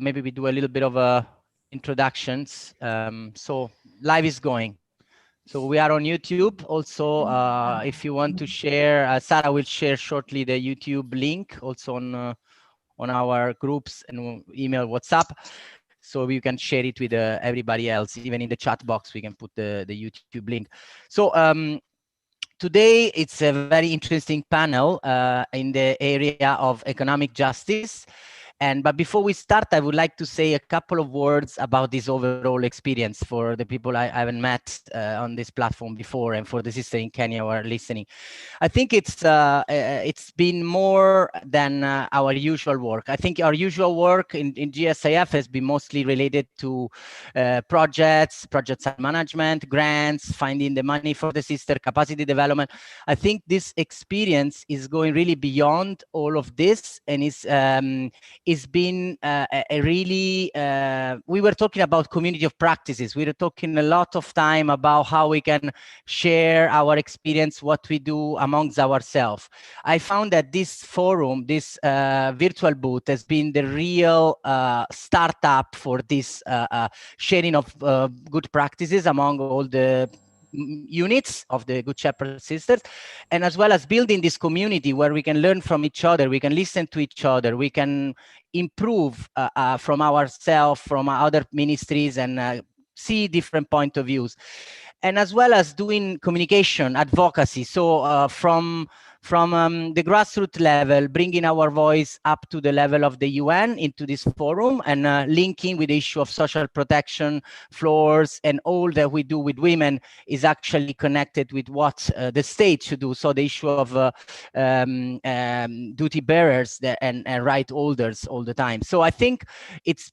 maybe we do a little bit of introductions. So live is going. So we are on YouTube. Also, if you want to share, Sarah will share shortly the YouTube link also on our groups and email, WhatsApp. So you can share it with everybody else. Even in the chat box, we can put the YouTube link. So today, it's a very interesting panel in the area of economic justice. But before we start, I would like to say a couple of words about this overall experience for the people I haven't met on this platform before, and for the sister in Kenya who are listening. I think it's been more than our usual work. I think our usual work in GSIF has been mostly related to projects and management, grants, finding the money for the sister, capacity development. I think this experience is going really beyond all of this, and it's been a really, we were talking about community of practices. We were talking a lot of time about how we can share our experience, what we do amongst ourselves. I found that this forum, this virtual booth, has been the real startup for this sharing of good practices among all the units of the Good Shepherd Sisters, and as well as building this community where we can learn from each other, we can listen to each other, we can improve from ourselves, from other ministries, and see different point of views, and as well as doing communication, advocacy. So from the grassroots level, bringing our voice up to the level of the UN into this forum, and linking with the issue of social protection, floors, and all that we do with women is actually connected with what the state should do. So the issue of duty bearers and right holders all the time. So I think it's,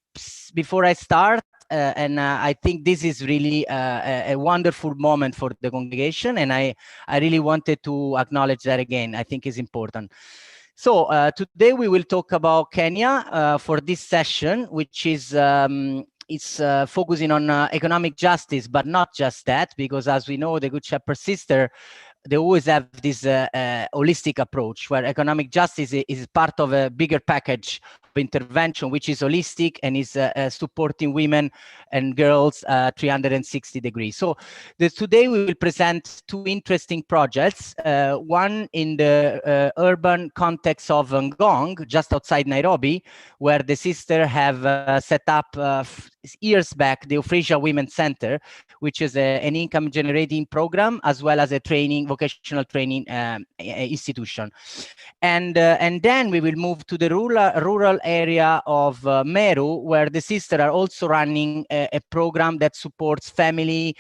before I start, I think this is really a wonderful moment for the congregation, and I really wanted to acknowledge that again. I think is important. So today we will talk about Kenya for this session, which is focusing on economic justice, but not just that, because as we know, the Good Shepherd Sister, they always have this holistic approach where economic justice is part of a bigger package of intervention, which is holistic and is supporting women and girls 360 degrees. So today we will present two interesting projects, one in the urban context of Gong, just outside Nairobi, where the sister have set up years back the Euphrasia Women's Center, which is an income generating program as well as a vocational training institution. And then we will move to the rural area of Meru, where the sisters are also running a program that supports family,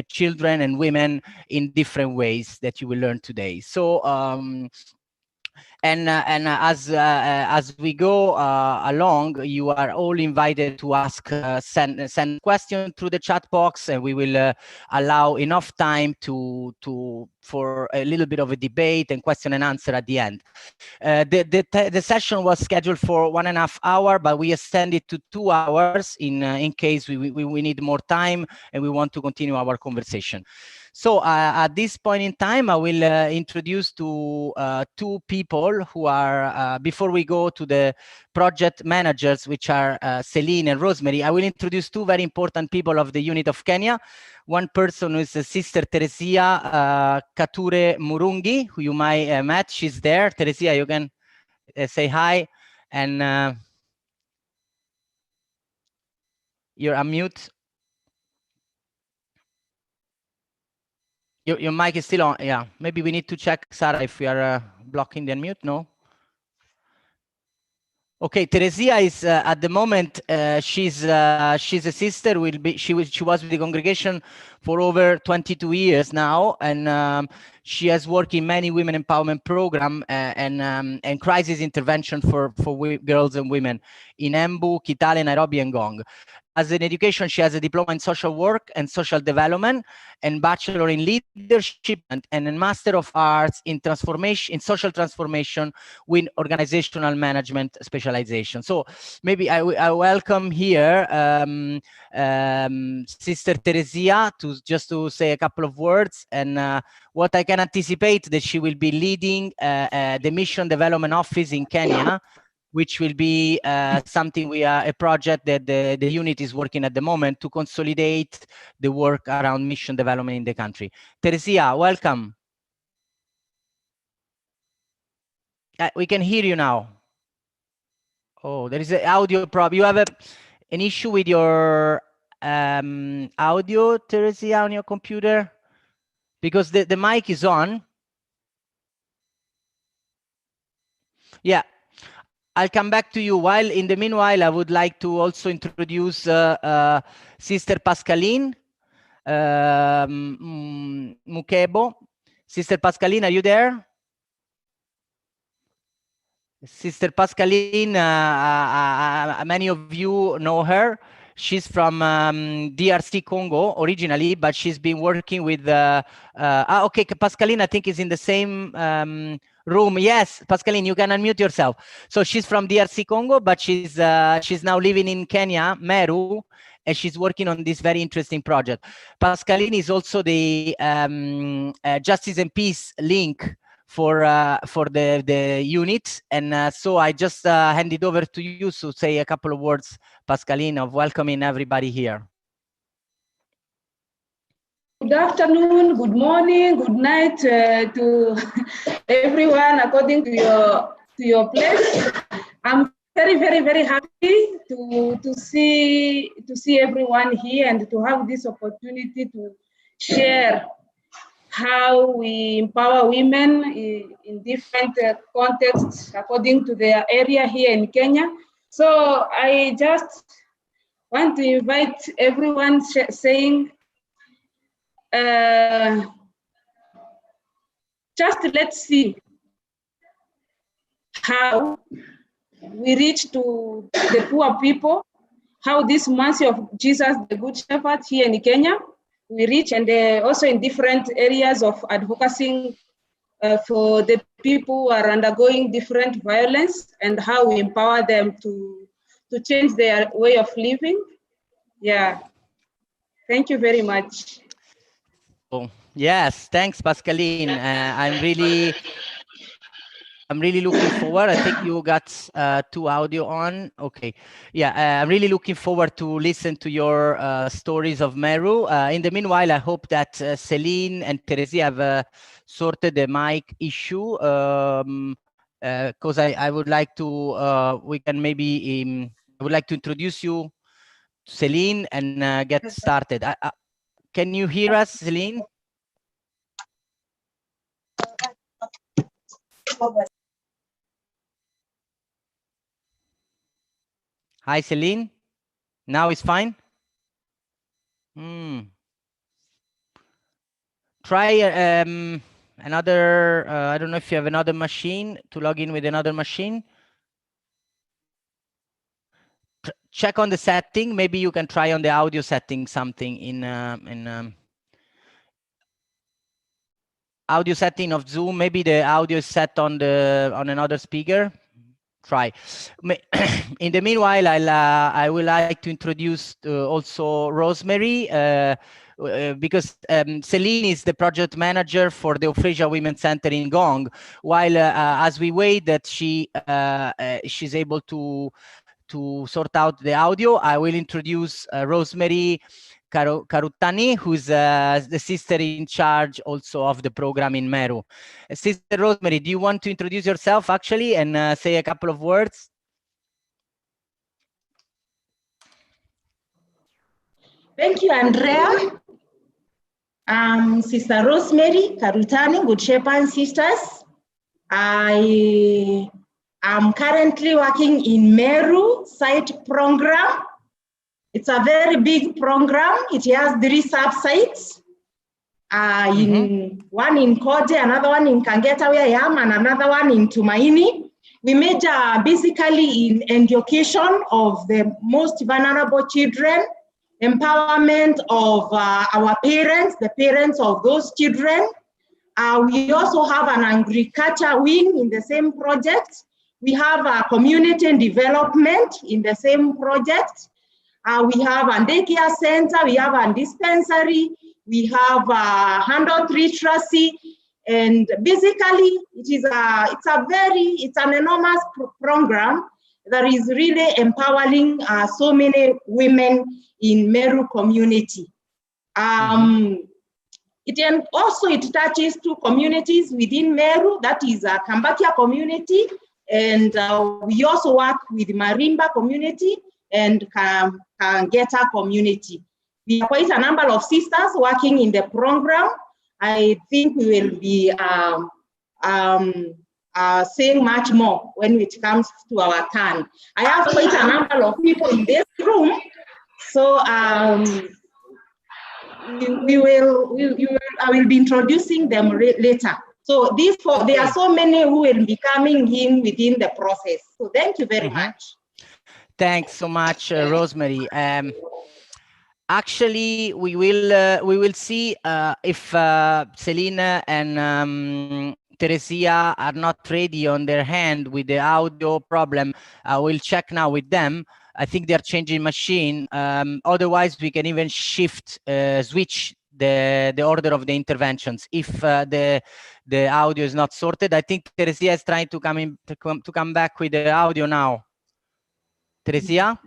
children, and women in different ways that you will learn today. So as we go along, you are all invited to ask, send questions through the chat box, and we will allow enough time for a little bit of a debate and question and answer at the end. The session was scheduled for 1.5 hours, but we extended to 2 hours in case we need more time and we want to continue our conversation. So at this point in time, I will introduce to two people who are, before we go to the project managers, which are Celine and Rosemary, I will introduce two very important people of the unit of Kenya. One person is Sister Teresia Kature Murungi, who you might have met. She's there. Teresia, you can say hi. And you're on mute. Your mic is still on. Yeah, maybe we need to check, Sarah, if we are blocking the unmute. No. Okay, Teresia is at the moment. She's a sister. She was with the congregation for over 22 years now, and she has worked in many women empowerment program and crisis intervention for girls and women in Embu, Kitale, Nairobi, and Gong. As an education, she has a diploma in social work and social development, and bachelor in leadership, and a master of arts in transformation, in social transformation with organizational management specialization. So maybe I welcome here Sister Teresia to say a couple of words, and what I can anticipate that she will be leading the Mission Development Office in Kenya, which will be something a project that the unit is working at the moment to consolidate the work around mission development in the country. Teresia, welcome. We can hear you now. Oh, there is an audio problem. You have an issue with your audio, Teresia, on your computer? Because the mic is on. Yeah, I'll come back to you. While in the meanwhile, I would like to also introduce Sister Pascaline Mukebo. Sister Pascaline, are you there? Sister Pascaline, many of you know her. She's from DRC Congo originally, but she's been working with okay, Pascaline, I think is in the same room. Yes, Pascaline, you can unmute yourself. So she's from DRC Congo, but she's now living in Kenya, Meru, and she's working on this very interesting project. Pascaline is also the Justice and Peace link for the unit, and so I just hand it over to you to say a couple of words, Pascaline, of welcoming everybody here. Good afternoon, good morning, good night to everyone according to your place. I'm very happy to see everyone here and to have this opportunity to share how we empower women in different contexts according to their area here in Kenya. So I just want to invite everyone saying, just let's see how we reach to the poor people, how this mercy of Jesus, the Good Shepherd here in Kenya, we reach, and also in different areas of advocacy for the people who are undergoing different violence, and how we empower them to change their way of living. Yeah, thank you very much. Oh, yes, thanks, Pascaline. I'm really looking forward. I think you got 2 audio on. Okay. Yeah, I'm really looking forward to listen to your stories of Meru. In the meanwhile, I hope that Celine and Teresia have sorted the mic issue. Because I would like to, we can maybe, I would like to introduce you to Celine and get started. Can you hear us, Celine? Hi, Celine. Now it's fine? Try another, I don't know if you have another machine to log in with another machine. Check on the setting. Maybe you can try on the audio setting something in audio setting of Zoom. Maybe the audio is set on another speaker. Try. In the meanwhile, I would like to introduce also Rosemary, because Celine is the project manager for the Euphrasia Women's Center in Gong. While as we wait that she's able to sort out the audio, I will introduce Rosemary Karutani, who's the sister in charge also of the program in Meru. Sister Rosemary, do you want to introduce yourself actually and say a couple of words? Thank you, Andrea. Sister Rosemary Karutani, Good Shepherd Sisters. I am currently working in Meru site program. It's a very big program. It has 3 sub-sites. One in Koje, another one in Kangeta where I am, and another one in Tumaini. We major basically in education of the most vulnerable children, empowerment of our parents, the parents of those children. We also have an agriculture wing in the same project. We have a community development in the same project. We have a daycare center, we have a dispensary, we have a handle literacy, and basically it's an enormous program that is really empowering so many women in Meru community. It touches two communities within Meru, that is a Kambakia community, and we also work with Marimba community and Kangeta community. We have quite a number of sisters working in the program. I think we will be saying much more when it comes to our turn. I have quite a number of people in this room, so I will be introducing them later. So there are so many who will be coming in within the process. So thank you very much. Thanks so much, Rosemary. Actually, we will see if Celine and Teresia are not ready on their hand with the audio problem. We'll check now with them. I think they're changing machine. Otherwise, we can even switch the order of the interventions if the audio is not sorted. I think Teresia is trying to come back with the audio now. Teresia?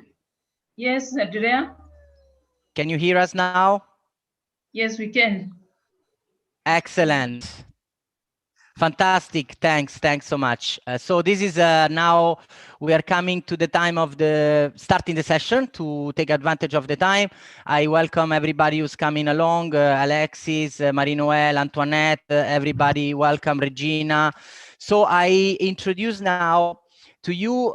Yes, Andrea. Can you hear us now? Yes, we can. Excellent. Fantastic. Thanks so much. So this is now we are coming to the time of the starting the session to take advantage of the time. I welcome everybody who's coming along, Alexis, Marie-Noël, Antoinette, everybody, welcome, Regina. So I introduce now to you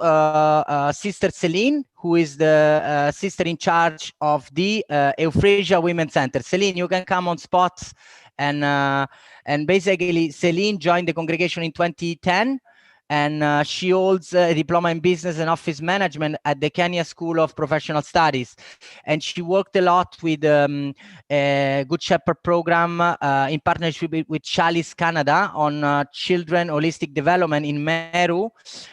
Sister Celine, who is the sister in charge of the Euphrasia Women's Center. Celine, you can come on spot. And basically, Celine joined the congregation in 2010, and she holds a diploma in business and office management at the Kenya School of Professional Studies. And she worked a lot with a Good Shepherd program in partnership with Chalice Canada on children holistic development in Meru.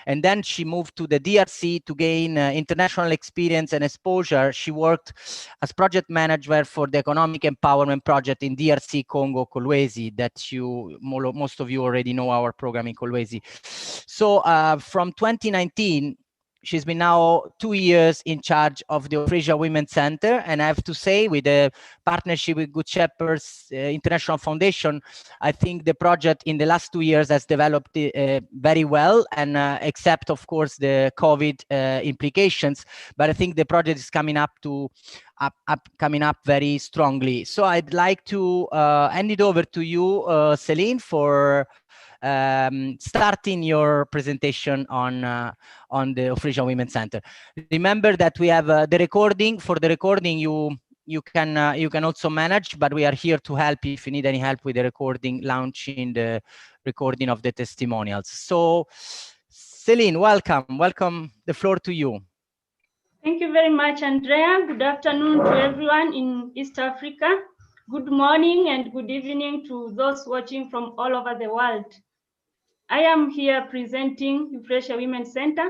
And then she moved to the DRC to gain international experience and exposure. She worked as project manager for the economic empowerment project in DRC Congo, Kolwezi, that most of you already know our program in Kolwezi. So from 2019, she's been now 2 years in charge of the Euphrasia Women's Center. And I have to say, with the partnership with Good Shepherd's International Foundation, I think the project in the last 2 years has developed very well, and except, of course, the COVID implications. But I think the project is coming up very strongly. So I'd like to hand it over to you, Celine, for starting your presentation on the Euphrasia Women's Center. Remember that we have the recording. For the recording, you can also manage, but we are here to help if you need any help with the recording, launching the recording of the testimonials. So, Celine, welcome. The floor to you. Thank you very much, Andrea. Good afternoon to everyone in East Africa. Good morning and good evening to those watching from all over the world. I am here presenting Euphrasia Women's Center,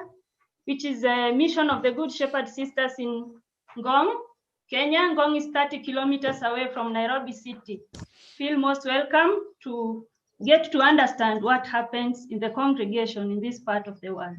which is a mission of the Good Shepherd Sisters in Gong, Kenya. Gong is 30 kilometers away from Nairobi City. Feel most welcome to get to understand what happens in the congregation in this part of the world.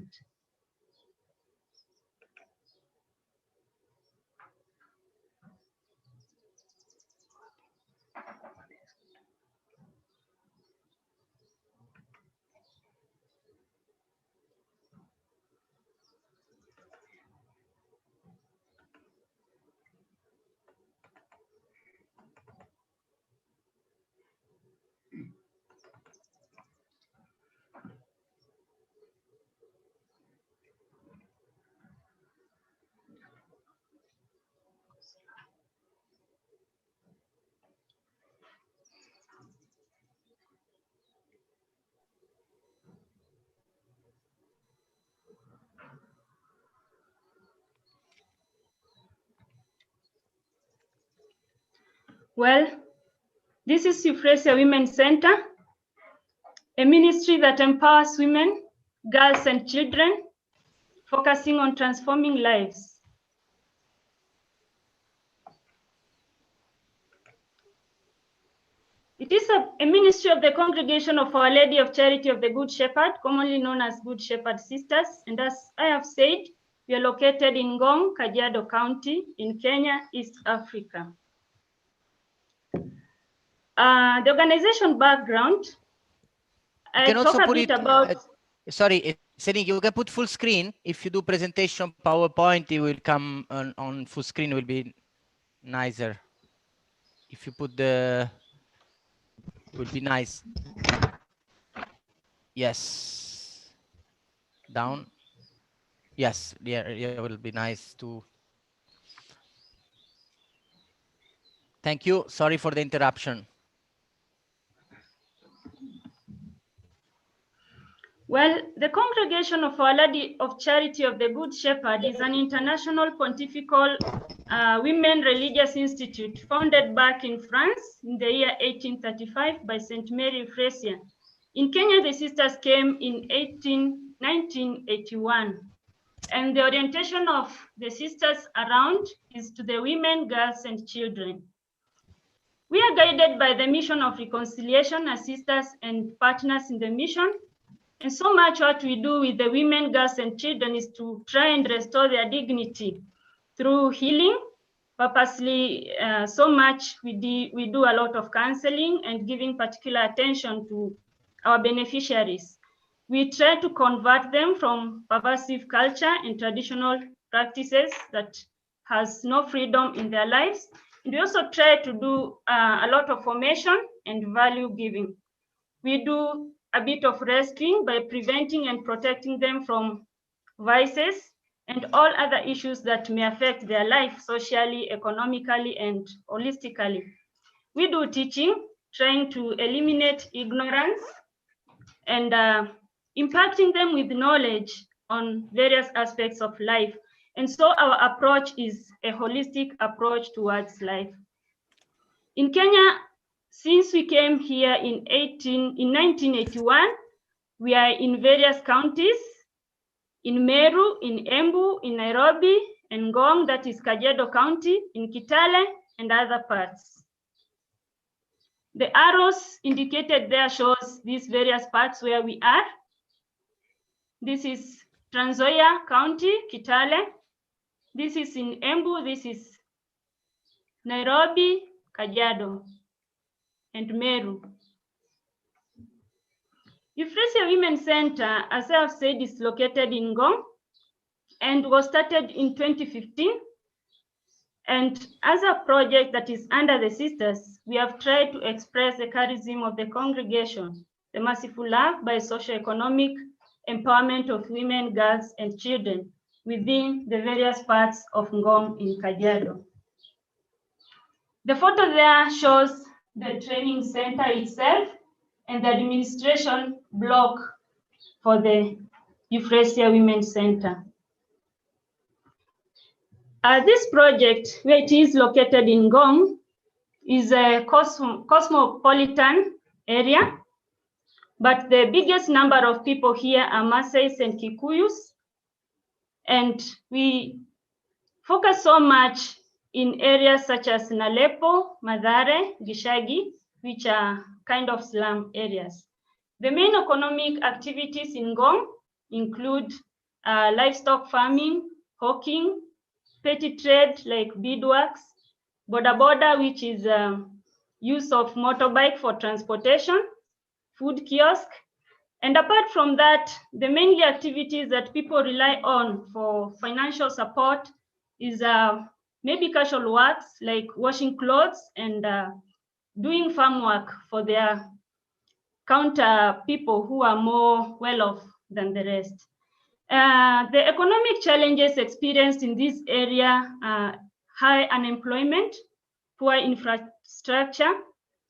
Well, this is Euphrasia Women's Center, a ministry that empowers women, girls, and children, focusing on transforming lives. It It is a ministry of the Congregation of Our Lady of Charity of the Good Shepherd, commonly known as Good Shepherd Sisters. And as I have said, we are located in Gong, Kajiado County in Kenya, East Africa. The organization background, I talk a bit about... Sorry, Celine, you can put full screen. If you do presentation PowerPoint, it will come on full screen, it will be nicer. If you put it will be nice. Yes. Down. Yes, yeah, it will be nice too. Thank you. Sorry for the interruption. Well, the Congregation of Our Lady of Charity of the Good Shepherd is an international pontifical women religious institute founded back in France in the year 1835 by St. Mary Euphrasia. In Kenya, the sisters came in 1981. And the orientation of the sisters around is to the women, girls, and children. We are guided by the mission of reconciliation as sisters and partners in the mission. And so much what we do with the women, girls, and children is to try and restore their dignity through healing. Purposely, so much we do a lot of counseling and giving particular attention to our beneficiaries. We try to convert them from pervasive culture and traditional practices that has no freedom in their lives. And we also try to do a lot of formation and value giving. We do a bit of rescuing by preventing and protecting them from vices and all other issues that may affect their life socially, economically, and holistically. We do teaching, trying to eliminate ignorance and impacting them with knowledge on various aspects of life. And so our approach is a holistic approach towards life. In Kenya, since we came here in 1981, we are in various counties, in Meru, in Embu, in Nairobi, and Gong, that is Kajiado County, in Kitale, and other parts. The arrows indicated there shows these various parts where we are. This is Trans Nzoia County, Kitale. This is in Embu, this is Nairobi, Kajiado, and Meru. Euphrasia Women Center, as I have said, is located in Gong and was started in 2015. And as a project that is under the sisters, we have tried to express the charism of the congregation, the merciful love by socio-economic empowerment of women, girls, and children within the various parts of Gong in Kajiado. The photo there shows the training center itself and the administration block for the Euphrasia Women Center. This project, where it is located in Gong, is a cosmopolitan area, but the biggest number of people here are Maasais and Kikuyus, and we focus so much in areas such as Nalepo, Mathare, Gishagi, which are kind of slum areas. The main economic activities in Gong include livestock farming, hawking, petty trade like beadworks, boda boda, which is use of motorbike for transportation, food kiosk. And apart from that, the mainly activities that people rely on for financial support is maybe casual works like washing clothes and doing farm work for their counter people who are more well-off than the rest. The economic challenges experienced in this area are high unemployment, poor infrastructure,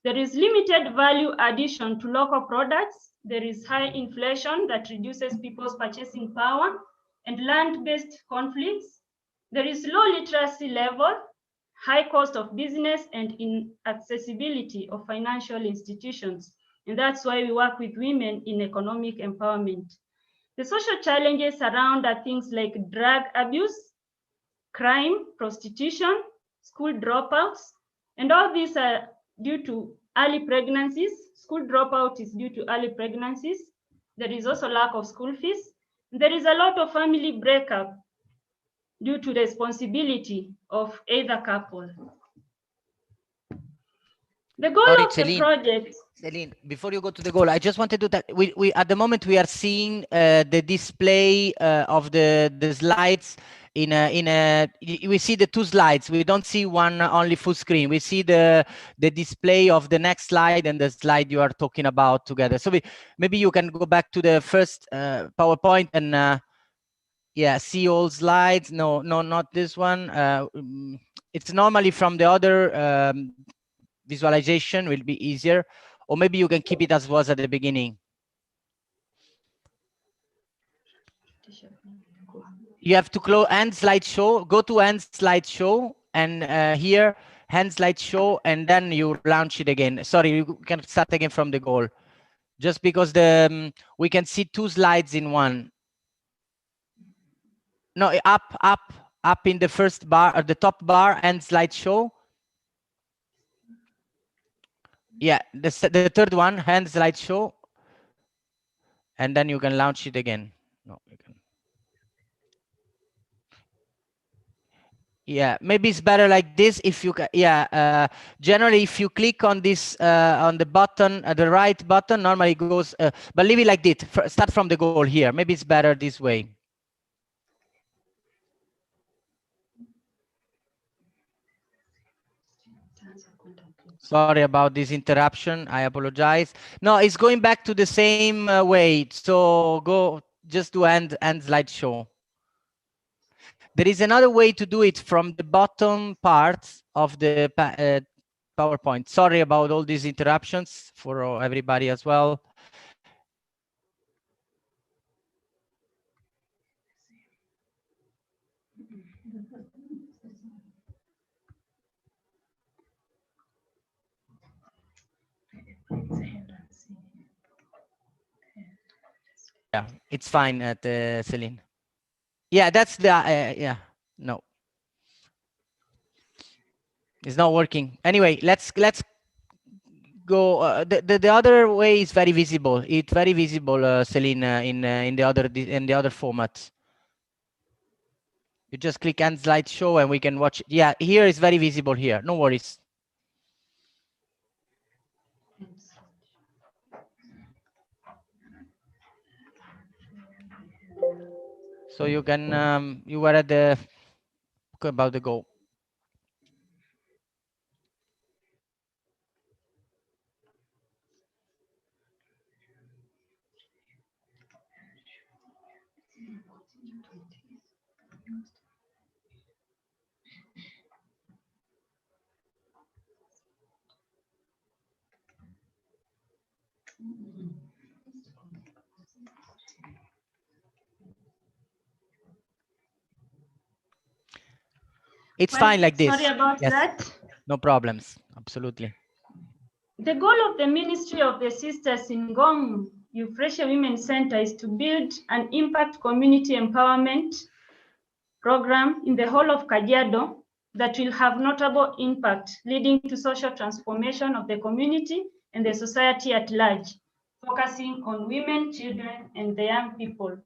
there is limited value addition to local products, there is high inflation that reduces people's purchasing power, and land-based conflicts. There is low literacy level, high cost of business, and inaccessibility of financial institutions. And that's why we work with women in economic empowerment. The social challenges around are things like drug abuse, crime, prostitution, school dropouts, and all these are due to early pregnancies. School dropout is due to early pregnancies. There is also lack of school fees. There is a lot of family breakup due to responsibility of either couple. The goal Sorry, of the Celine. project. Celine, before you go to the goal, I just wanted to that we at the moment we are seeing the display of the slides we see the two slides. We don't see one only full screen. We see the display of the next slide and the slide you are talking about together. So maybe you can go back to the first PowerPoint and yeah, see all slides. No, not this one. It's normally from the other visualization will be easier, or maybe you can keep it as was at the beginning. You have to close end slideshow, go to end slideshow, and here end slideshow, and then you launch it again. Sorry, you can start again from the goal, just because the we can see two slides in one. No, up in the first bar, at the top bar, end slideshow. Yeah, the third one, hand slideshow, and then you can launch it again. No, you can. Yeah, maybe it's better like this if you can. Yeah, generally if you click on this on the button, the right button, normally it goes, but leave it like this. Start from the goal here. Maybe it's better this way. Sorry about this interruption. I apologize. No, it's going back to the same way. So go, just do end slideshow. There is another way to do it from the bottom part of the PowerPoint. Sorry about all these interruptions for everybody as well. Yeah, it's fine at Celine. Yeah, that's the yeah. No, it's not working. Anyway, let's go. The other way is very visible. It's very visible, Celine, in the other formats. You just click end slideshow and we can watch it. Yeah, here is very visible here. No worries. So you can you were at the about the goal. It's fine like this. Sorry about that. No problems. Absolutely. The goal of the Ministry of the Sisters in Gong Euphrasia Women's Center is to build an impact community empowerment program in the whole of Kajiado that will have notable impact, leading to social transformation of the community and the society at large, focusing on women, children, and the young people.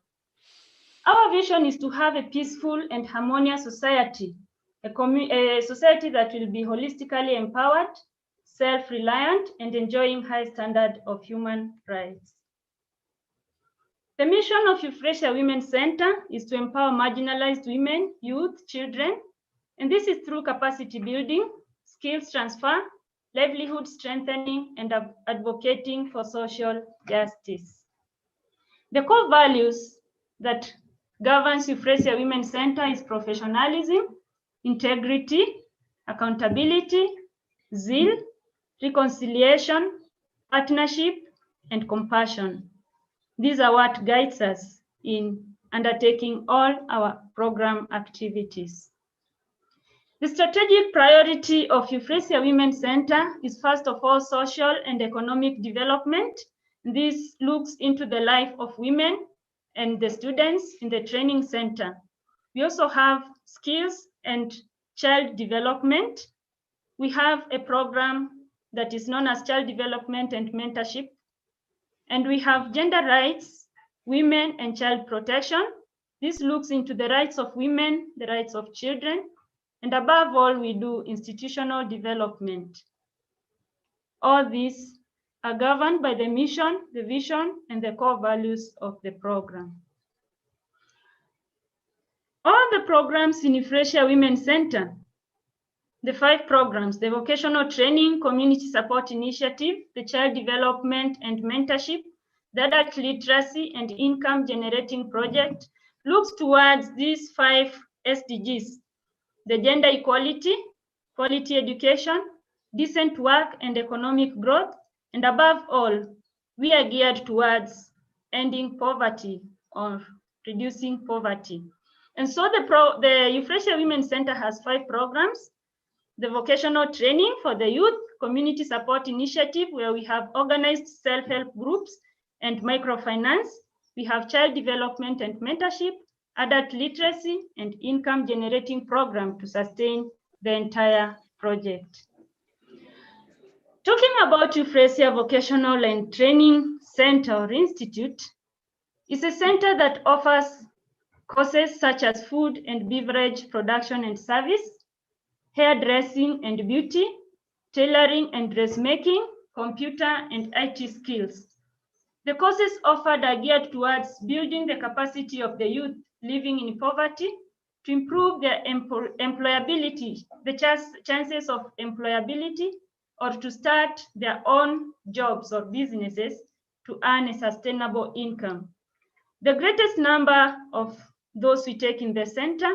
Our vision is to have a peaceful and harmonious society, a society that will be holistically empowered, self-reliant, and enjoying high standard of human rights. The mission of Euphrasia Women's Center is to empower marginalized women, youth, children, and this is through capacity building, skills transfer, livelihood strengthening, and advocating for social justice. The core values that governs Euphrasia Women's Center is professionalism, integrity, accountability, zeal, reconciliation, partnership, and compassion. These are what guides us in undertaking all our program activities. The strategic priority of Euphrasia Women's Center is first of all social and economic development. This looks into the life of women and the students in the training center. We also have skills and child development. We have a program that is known as child development and mentorship. And we have gender rights, women and child protection. This looks into the rights of women, the rights of children, and above all, we do institutional development. All these are governed by the mission, the vision, and the core values of the program. All the programs in Euphrasia Women's Center, the 5 programs, the Vocational Training, Community Support Initiative, the Child Development and Mentorship, the Adult Literacy and Income Generating Project, looks towards these 5 SDGs, the gender equality, quality education, decent work and economic growth, and above all, we are geared towards ending poverty or reducing poverty. And so the Euphrasia Women's Center has 5 programs: the vocational training for the youth, community support initiative, where we have organized self-help groups and microfinance. We have child development and mentorship, adult literacy, and income generating program to sustain the entire project. Talking about Euphrasia Vocational and Training Center or Institute, it's a center that offers courses such as food and beverage production and service, hairdressing and beauty, tailoring and dressmaking, computer and IT skills. The courses offered are geared towards building the capacity of the youth living in poverty to improve their employability, the chances of employability, or to start their own jobs or businesses to earn a sustainable income. The greatest number of those we take in the center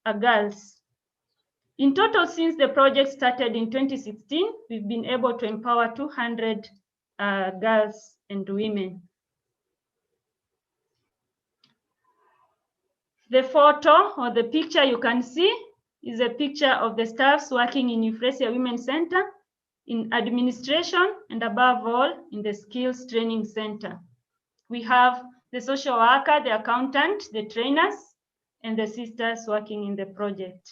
are girls. In total, since the project started in 2016, we've been able to empower 200 girls and women. The photo or the picture you can see is a picture of the staffs working in Euphrasia Women's Center, in administration, and above all, in the Skills Training Center. We have the social worker, the accountant, the trainers, and the sisters working in the project.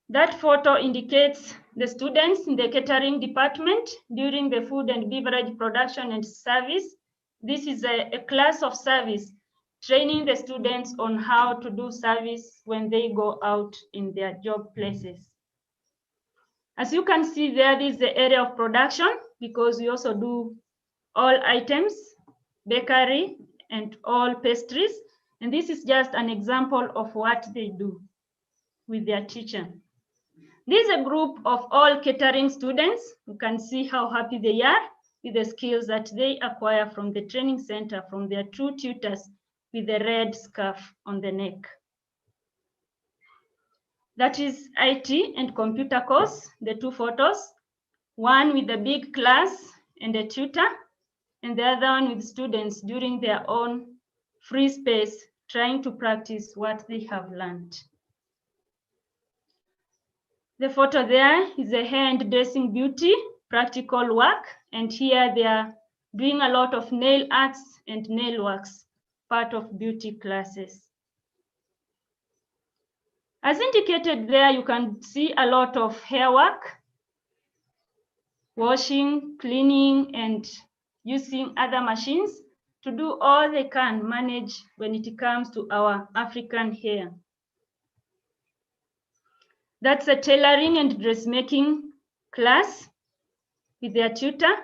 That photo indicates the students in the catering department during the food and beverage production and service. This is a class of service, training the students on how to do service when they go out in their job places. As you can see there, this is the area of production, because we also do all items, bakery, and all pastries. And this is just an example of what they do with their teacher. This is a group of all catering students. You can see how happy they are with the skills that they acquire from the training center, from their 2 tutors with the red scarf on the neck. That is IT and computer course, the 2 photos, one with a big class and a tutor, and the other one with students during their own free space, trying to practice what they have learned. The photo there is a hair and dressing beauty, practical work, and here they are doing a lot of nail arts and nail works, part of beauty classes. As indicated there, you can see a lot of hair work, washing, cleaning, and using other machines to do all they can manage when it comes to our African hair. That's a tailoring and dressmaking class with their tutor,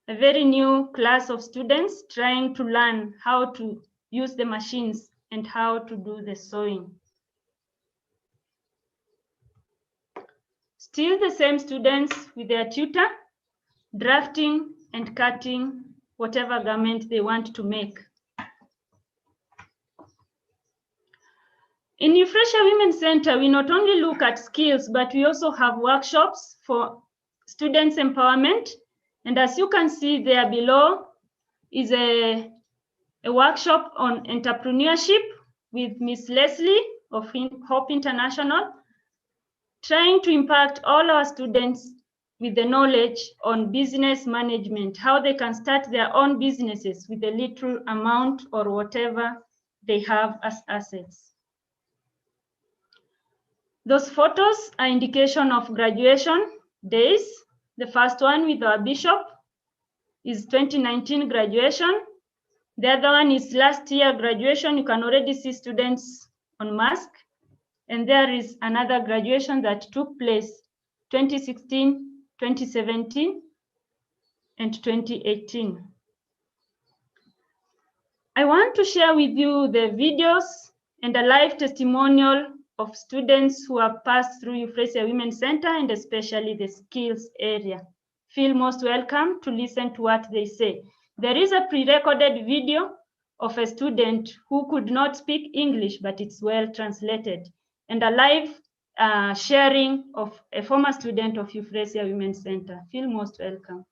a very new class of students trying to learn how to use the machines and how to do the sewing. Still the same students with their tutor, drafting and cutting whatever garment they want to make. In Euphrasia Women's Center, we not only look at skills, but we also have workshops for students' empowerment. And as you can see there below is a workshop on entrepreneurship with Miss Leslie of Hope International, trying to impact all our students with the knowledge on business management, how they can start their own businesses with a little amount or whatever they have as assets. Those photos are indication of graduation days. The first one with our bishop is 2019 graduation. The other one is last year graduation. You can already see students on mask. And there is another graduation that took place 2016, 2017, and 2018. I want to share with you the videos and a live testimonial of students who have passed through Euphrasia Women's Center and especially the skills area. Feel most welcome to listen to what they say. There is a pre-recorded video of a student who could not speak English, but it's well translated, and a live sharing of a former student of Euphrasia Women's Center. Feel most welcome.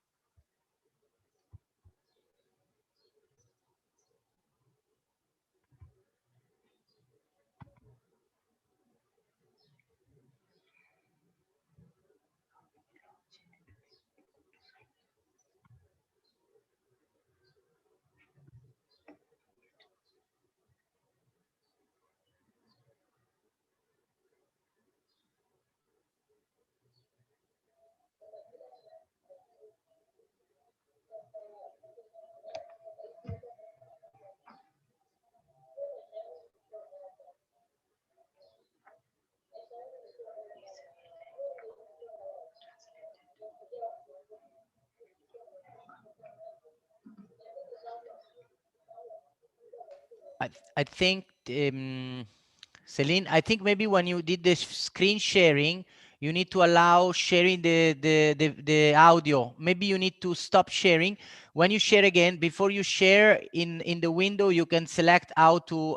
I think, Celine, I think maybe when you did the screen sharing, you need to allow sharing the audio. Maybe you need to stop sharing. When you share again, before you share in the window, you can select how to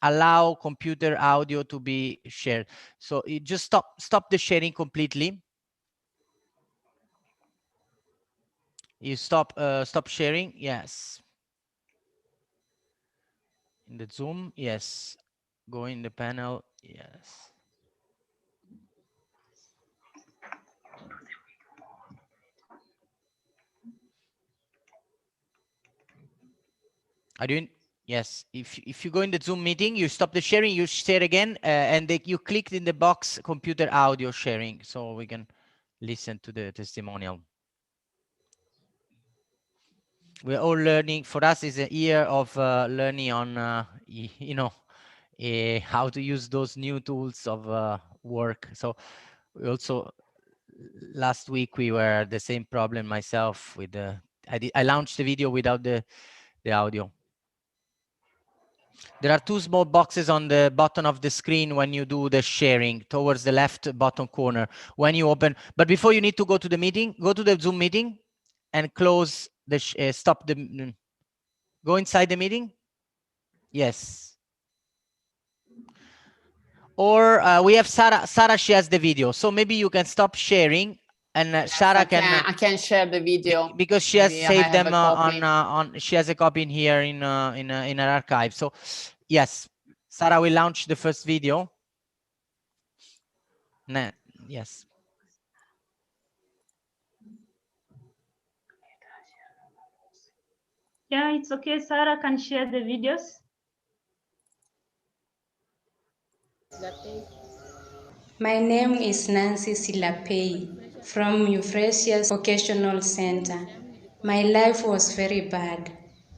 allow computer audio to be shared. So you just stop the sharing completely. You stop sharing. Yes. In the Zoom, yes. Go in the panel, yes. Are you in? Yes. If you go in the Zoom meeting, you stop the sharing, you share again, and you clicked in the box computer audio sharing, so we can listen to the testimonial. We're all learning. For us, is a year of learning on, you know, how to use those new tools of work. So we also, last week we were the same problem myself with the, I launched the video without the audio. There are two small boxes on the bottom of the screen when you do the sharing, towards the left bottom corner when you open. But before you need to go to the meeting, go to the Zoom meeting and close the stop the, go inside the meeting. Yes. Or we have Sarah. Sarah, she has the video, so maybe you can stop sharing, and Yes, Sarah I can share the video because she has Maybe saved them on on. She has a copy in here in her archive. So yes, Sarah will launch the first video. Nah, yes. Yeah, it's okay. Sarah can share the videos. My name is Nancy Silapei from Euphrasia Vocational Center. My life was very bad.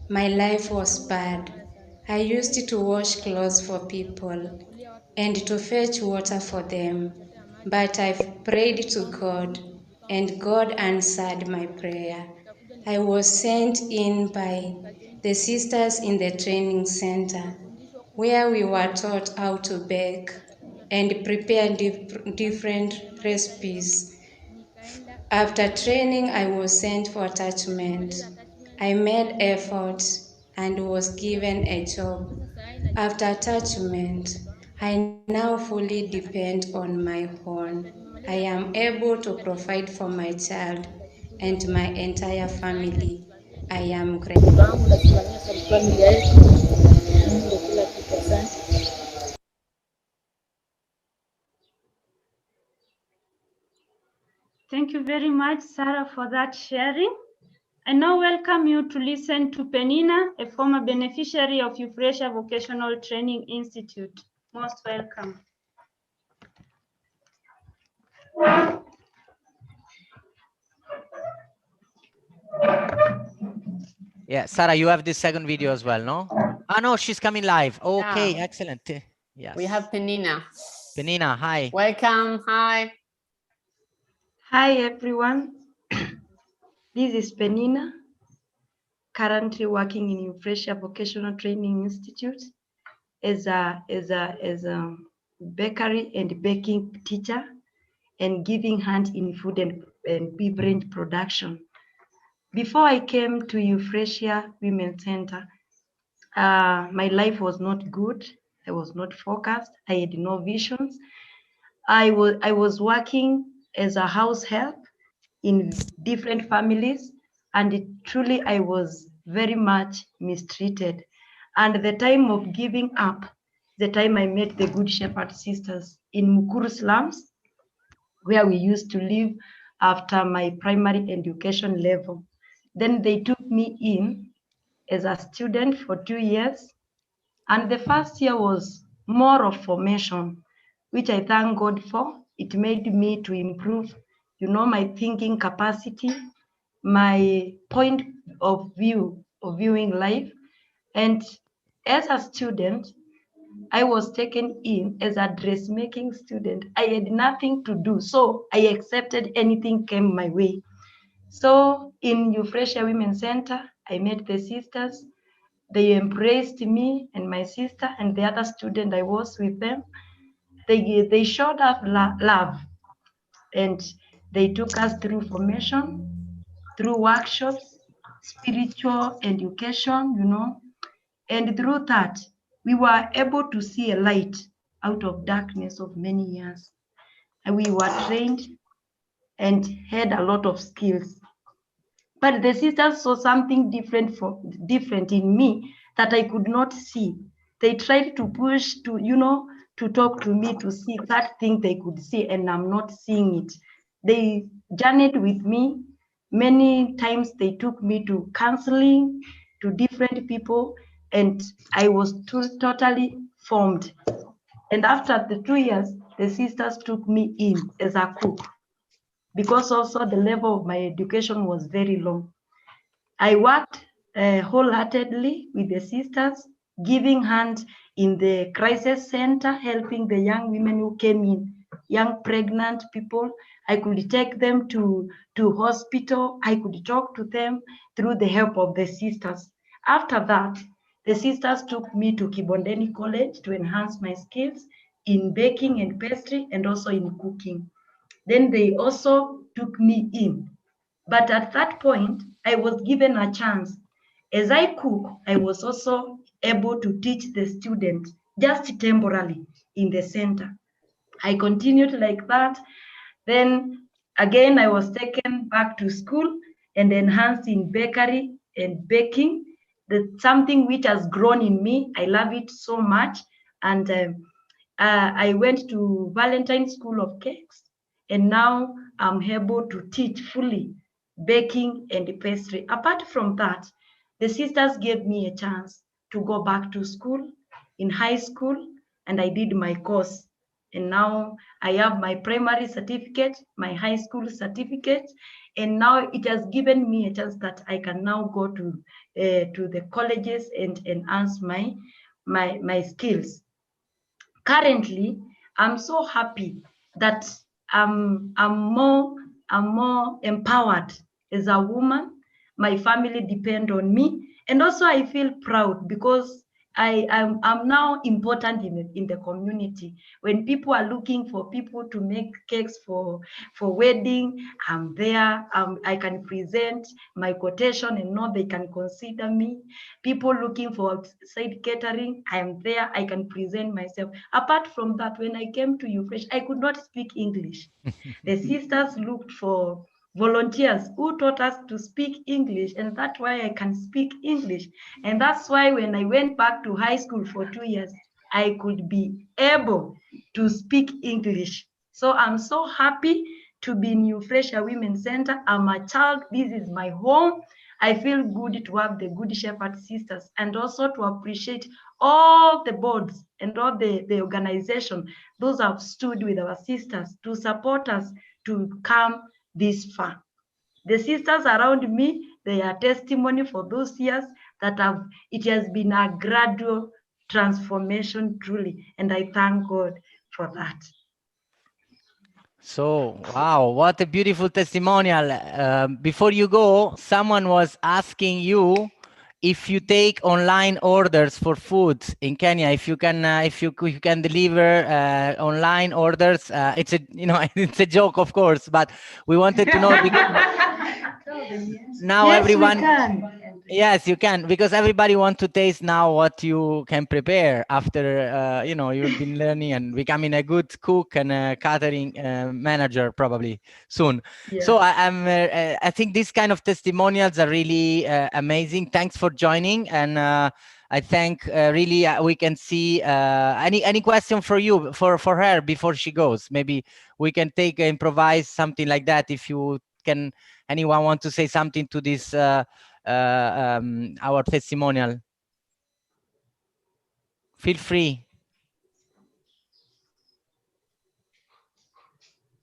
My life was bad. I used to wash clothes for people and to fetch water for them. But I prayed to God, and God answered my prayer. I was sent in by the sisters in the training center, where we were taught how to bake and prepare different recipes. After training, I was sent for attachment. I made effort and was given a job. After attachment, I now fully depend on my own. I am able to provide for my child and my entire family. I am grateful. Thank you very much, Sarah, for that sharing. I now welcome you to listen to Penina, a former beneficiary of Euphrasia Vocational Training Institute. Most welcome. Yeah, Sarah, you have the second video as well, no? Ah, no, she's coming live. Okay, Yeah. excellent. Yes. We have Penina. Penina, hi. Welcome. Hi. Hi, everyone. This is Penina, currently working in Euphrasia Vocational Training Institute as a bakery and baking teacher and giving hand in food and beverage production. Before I came to Euphrasia Women's Center, my life was not good. I was not focused. I had no visions. I was working as a house help in different families, and truly I was very much mistreated. And the time of giving up, the time I met the Good Shepherd sisters in Mukuru slums, where we used to live after my primary education level. Then they took me in as a student for 2 years. And the first year was more of formation, which I thank God for. It made me to improve, my thinking capacity, my point of view of viewing life. And as a student, I was taken in as a dressmaking student. I had nothing to do, so I accepted anything came my way. So in Euphrasia Women's Center, I met the sisters. They embraced me and my sister and the other student I was with them. They showed us love, and they took us through formation, through workshops, spiritual education, and through that, we were able to see a light out of darkness of many years. And we were trained and had a lot of skills. But the sisters saw something different in me that I could not see. They tried to push to talk to me to see that thing they could see, and I'm not seeing it. They journeyed with me. Many times they took me to counseling, to different people, and I was totally formed. And after the 2 years, the sisters took me in as a cook, because also the level of my education was very low. I worked wholeheartedly with the sisters, giving hand in the crisis center, helping the young women who came in, young pregnant people. I could take them to hospital. I could talk to them through the help of the sisters. After that, the sisters took me to Kibondeni College to enhance my skills in baking and pastry and also in cooking. Then they also took me in. But at that point, I was given a chance. As I cook, I was also able to teach the students just temporarily in the center. I continued like that. Then again, I was taken back to school and enhanced in bakery and baking. That's something which has grown in me. I love it so much. And I went to Valentine School of Cakes, and now I'm able to teach fully baking and pastry. Apart from that, the sisters gave me a chance to go back to school in high school, and I did my course. And now I have my primary certificate, my high school certificate, and now it has given me a chance that I can now go to the colleges and enhance my skills. Currently, I'm so happy that I'm more empowered as a woman. My family depend on me, and also I feel proud because I'm now important in the community. When people are looking for people to make cakes for wedding, I'm there. I can present my quotation and know they can consider me. People looking for outside catering, I am there. I can present myself. Apart from that, when I came to Euphrasia, I could not speak English. The sisters looked for volunteers who taught us to speak English, and that's why I can speak English. And that's why when I went back to high school for 2 years, I could be able to speak English. So I'm so happy to be in Euphrasia Women's Center. I'm a child. This is my home. I feel good to have the Good Shepherd sisters, and also to appreciate all the boards and all the organization, those have stood with our sisters to support us to come this far. The sisters around me, their testimony for those years that it has been a gradual transformation truly. And I thank God for that. So, wow, what a beautiful testimonial. Before you go, someone was asking you if you take online orders for food in Kenya, if you can deliver online orders. It's a, it's a joke, of course, but we wanted to know because now yes, everyone we can. Yes, you can, because everybody wants to taste now what you can prepare after, you've been learning and becoming a good cook and a catering manager probably soon. Yeah. So I think these kind of testimonials are really amazing. Thanks for joining. And I think really we can see any question for you, for her before she goes. Maybe we can improvise something like that. If you can, anyone want to say something to this our testimonial, feel free.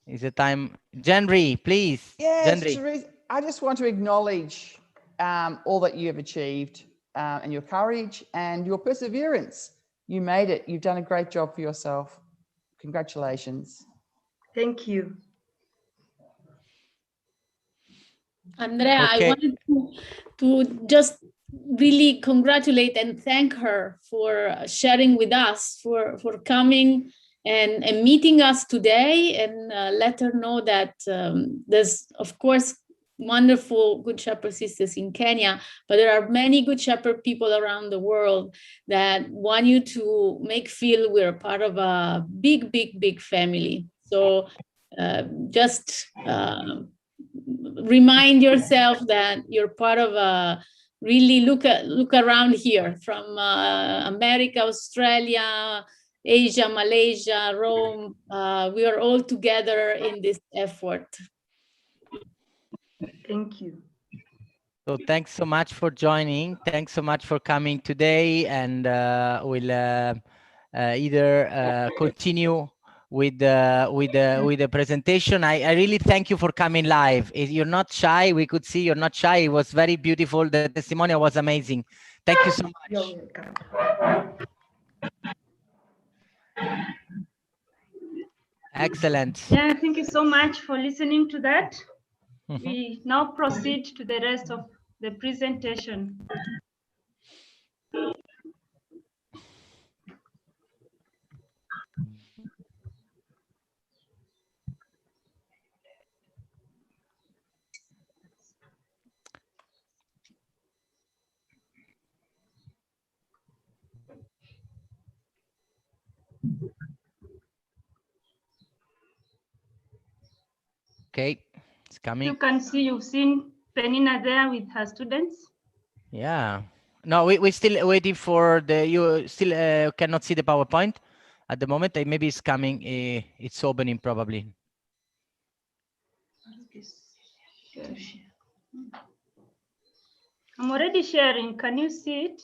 Is the time. Genry, please. Yes, Genry. Teresa, I just want to acknowledge all that you have achieved and your courage and your perseverance. You made it. You've done a great job for yourself. Congratulations. Thank you. Andrea, Okay. I wanted to just really congratulate and thank her for sharing with us, for coming and meeting us today, and let her know that there's, of course, wonderful Good Shepherd sisters in Kenya, but there are many Good Shepherd people around the world that want you to make feel we're part of a big, big, big family. So just remind yourself that you're part of a really look around here, from America, Australia, Asia, Malaysia, Rome. We are all together in this effort. Thank you. So thanks so much for joining. Thanks so much for coming today, and we'll either continue with the presentation. I really thank you for coming live. You're not shy. We could see you're not shy. It was very beautiful. The testimonial was amazing. Thank you so much. You're welcome. Excellent. Yeah, thank you so much for listening to that. We now proceed to the rest of the presentation. Okay, it's coming. You can see, you've seen Penina there with her students. Yeah. No, we're still waiting for you still cannot see the PowerPoint at the moment. Maybe it's coming. It's opening probably. I'm already sharing. Can you see it?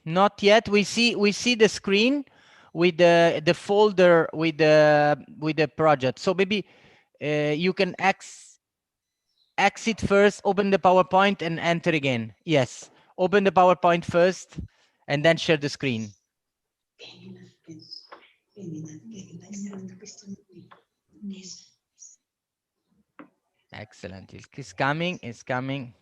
Not yet. We see the screen with the folder with the project. So maybe you can exit first, open the PowerPoint and enter again. Yes, open the PowerPoint first and then share the screen. Excellent. It's coming. It's coming.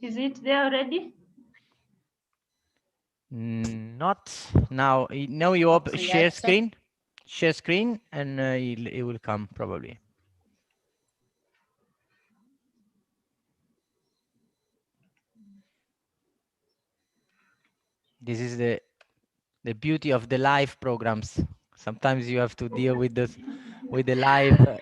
Is it there already? Not now. Now you open share screen. Share screen and it will come probably. This is the beauty of the live programs. Sometimes you have to deal with this with the live.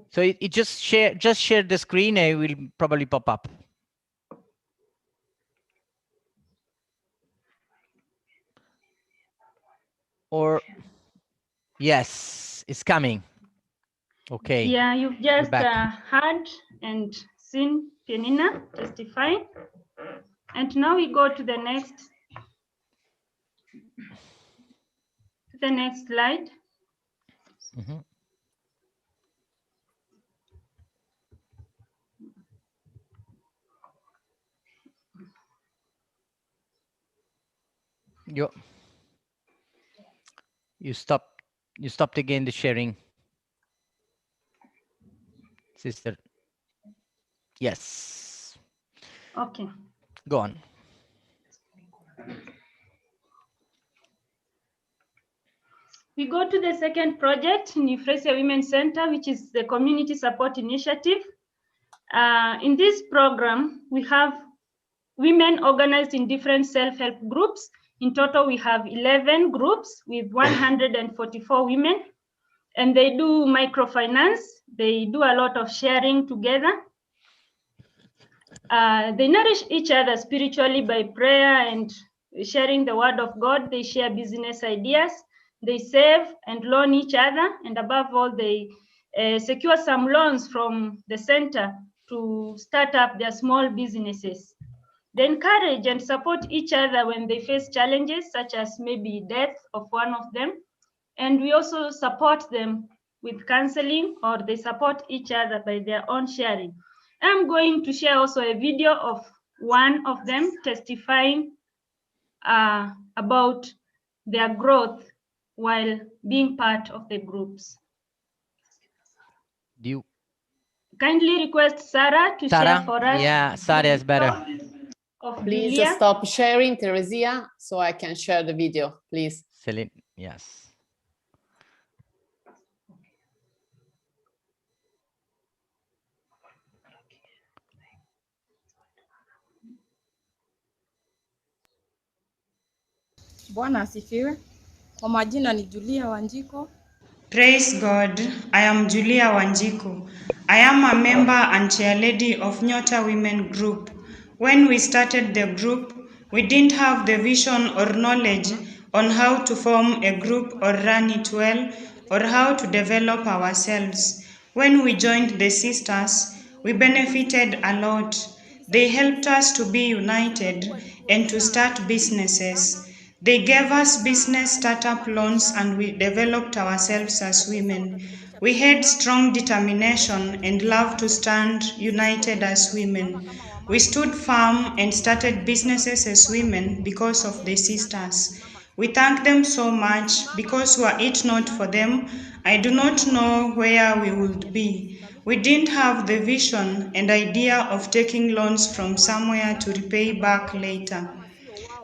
So it just share the screen and it will probably pop up. Or yes, it's coming. Okay. Yeah, you've just heard and seen Penina testify. And now we go to the next slide. Mm-hmm. You stopped again the sharing, sister. Yes. Okay. Go on. We go to the second project in Euphrasia Women's Center, which is the Community Support Initiative. In this program, we have women organized in different self-help groups. In total, we have 11 groups with 144 women, and they do microfinance. They do a lot of sharing together. They nourish each other spiritually by prayer and sharing the word of God. They share business ideas. They save and loan each other. And above all, they secure some loans from the center to start up their small businesses. They encourage and support each other when they face challenges, such as maybe death of one of them. And we also support them with counseling, or they support each other by their own sharing. I'm going to share also a video of one of them testifying about their growth while being part of the groups. Do you kindly request Sarah to share for us? Yeah, Sarah is better. Please Julia. stop sharing, Teresia, so I can share the video, please. Celine, yes. Bwana asifiwe. Kwa majina ni Julia Wanjiko. Praise God. I am Julia Wanjiko. I am a member and chairlady of Nyota Women Group. When we started the group, we didn't have the vision or knowledge on how to form a group or run it well, or how to develop ourselves. When we joined the sisters, we benefited a lot. They helped us to be united and to start businesses. They gave us business startup loans and we developed ourselves as women. We had strong determination and love to stand united as women. We stood firm and started businesses as women because of the sisters. We thank them so much, because were it not for them, I do not know where we would be. We didn't have the vision and idea of taking loans from somewhere to repay back later.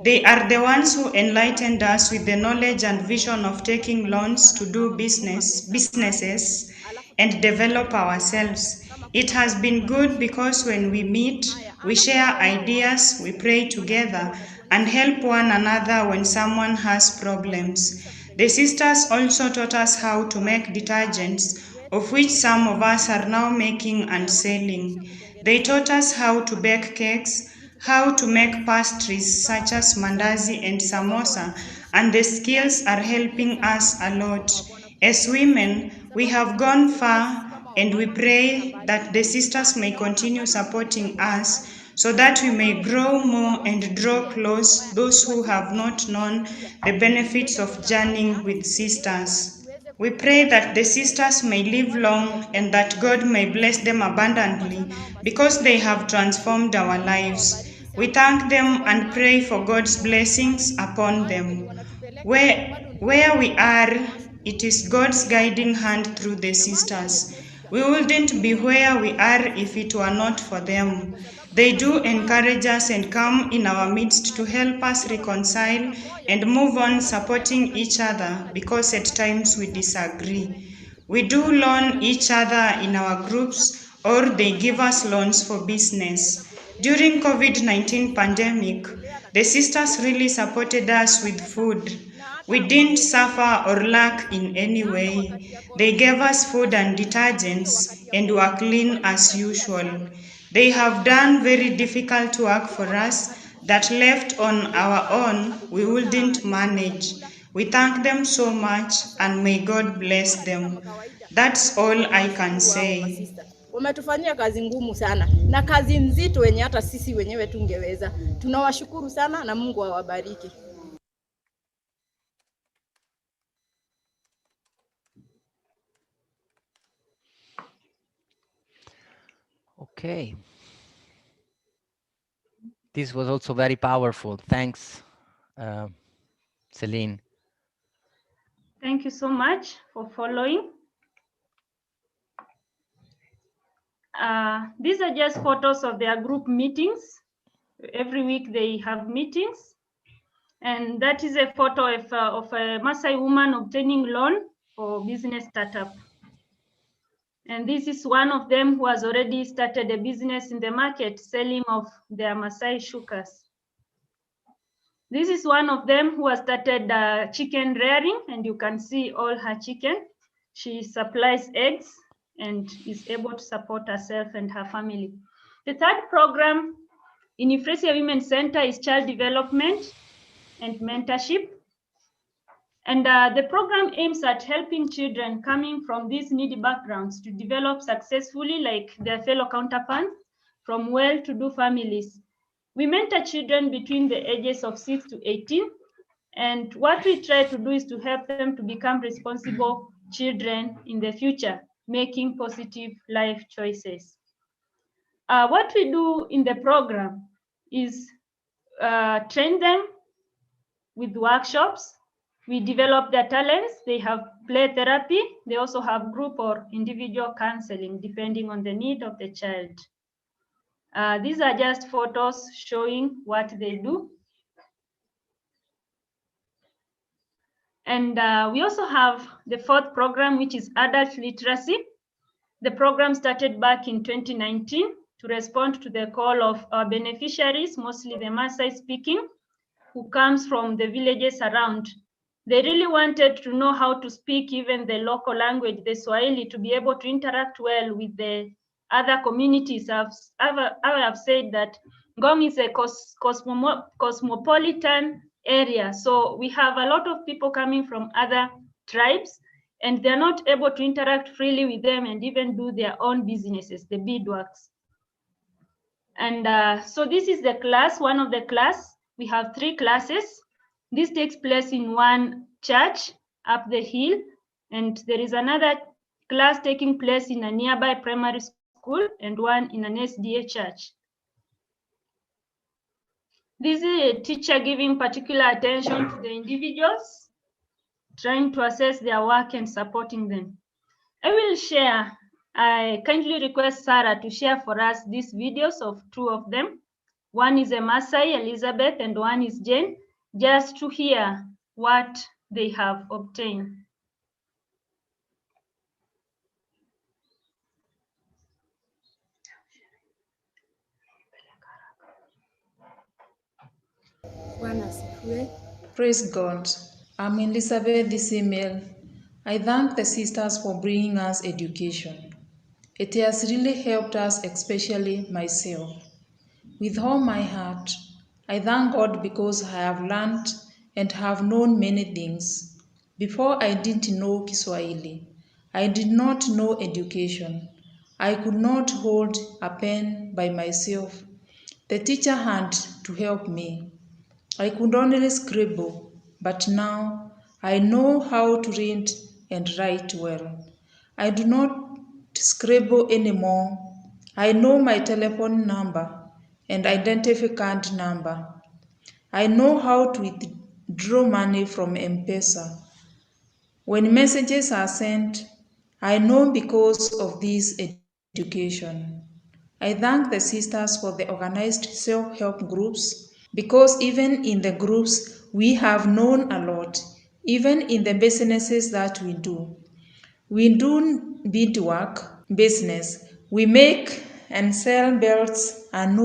They are the ones who enlightened us with the knowledge and vision of taking loans to do businesses and develop ourselves. It has been good because when we meet, we share ideas, we pray together, and help one another when someone has problems. The sisters also taught us how to make detergents, of which some of us are now making and selling. They taught us how to bake cakes, how to make pastries such as mandazi and samosa, and the skills are helping us a lot. As women, we have gone far, and we pray that the sisters may continue supporting us so that we may grow more and draw close those who have not known the benefits of journeying with sisters. We pray that the sisters may live long and that God may bless them abundantly because they have transformed our lives. We thank them and pray for God's blessings upon them. Where we are, it is God's guiding hand through the sisters. We wouldn't be where we are if it were not for them. They do encourage us and come in our midst to help us reconcile and move on supporting each other because at times we disagree. We do loan each other in our groups, or they give us loans for business. During COVID-19 pandemic, the sisters really supported us with food. We didn't suffer or lack in any way. They gave us food and detergents and were clean as usual. They have done very difficult work for us that left on our own we wouldn't manage. We thank them so much and may God bless them. That's all I can say. wametufanyia kazi ngumu sana na kazi nzito wenye hata sisi wenyewe tungeweza. Tunawashukuru sana na Mungu awabariki. Okay. This was also very powerful. Thanks, Celine. Thank you so much for following. These are just photos of their group meetings. Every week they have meetings. And that is a photo of a Maasai woman obtaining loan for business startup. And this is one of them who has already started a business in the market selling of their Maasai shukas. This is one of them who has started chicken rearing, and you can see all her chicken. She supplies eggs and is able to support herself and her family. The third program in Euphrasia Women Center is child development and mentorship. And the program aims at helping children coming from these needy backgrounds to develop successfully like their fellow counterparts from well-to-do families. We mentor children between the ages of 6 to 18. And what we try to do is to help them to become responsible children in the future, making positive life choices. What we do in the program is train them with workshops. We develop their talents. They have play therapy. They also have group or individual counseling, depending on the need of the child. These are just photos showing what they do. And we also have the fourth program, which is adult literacy. The program started back in 2019 to respond to the call of our beneficiaries, mostly the Maasai speaking, who comes from the villages around. They really wanted to know how to speak even the local language, the Swahili, to be able to interact well with the other communities. I have said that Gong is a cosmopolitan area. So we have a lot of people coming from other tribes, and they're not able to interact freely with them and even do their own businesses, the beadworks. And so this is the class, one of the class. We have 3 classes. This takes place in one church up the hill, and there is another class taking place in a nearby primary school and one in an SDA church. This is a teacher giving particular attention to the individuals, trying to assess their work and supporting them. I will share, I kindly request Sarah to share for us these videos of 2 of them. One is a Maasai, Elizabeth, and one is Jane, just to hear what they have obtained. Praise God. I'm Elizabeth, this email. I thank the sisters for bringing us education. It has really helped us, especially myself. With all my heart, I thank God because I have learned and have known many things. Before I didn't know Kiswahili. I did not know education. I could not hold a pen by myself. The teacher had to help me. I could only scribble, but now I know how to read and write well. I do not scribble anymore. I know my telephone number and identity card number. I know how to withdraw money from M-Pesa. When messages are sent, I know because of this education. I thank the sisters for the organized self-help groups, because even in the groups, we have known a lot, even in the businesses that we do. We do beadwork business. We make and sell belts and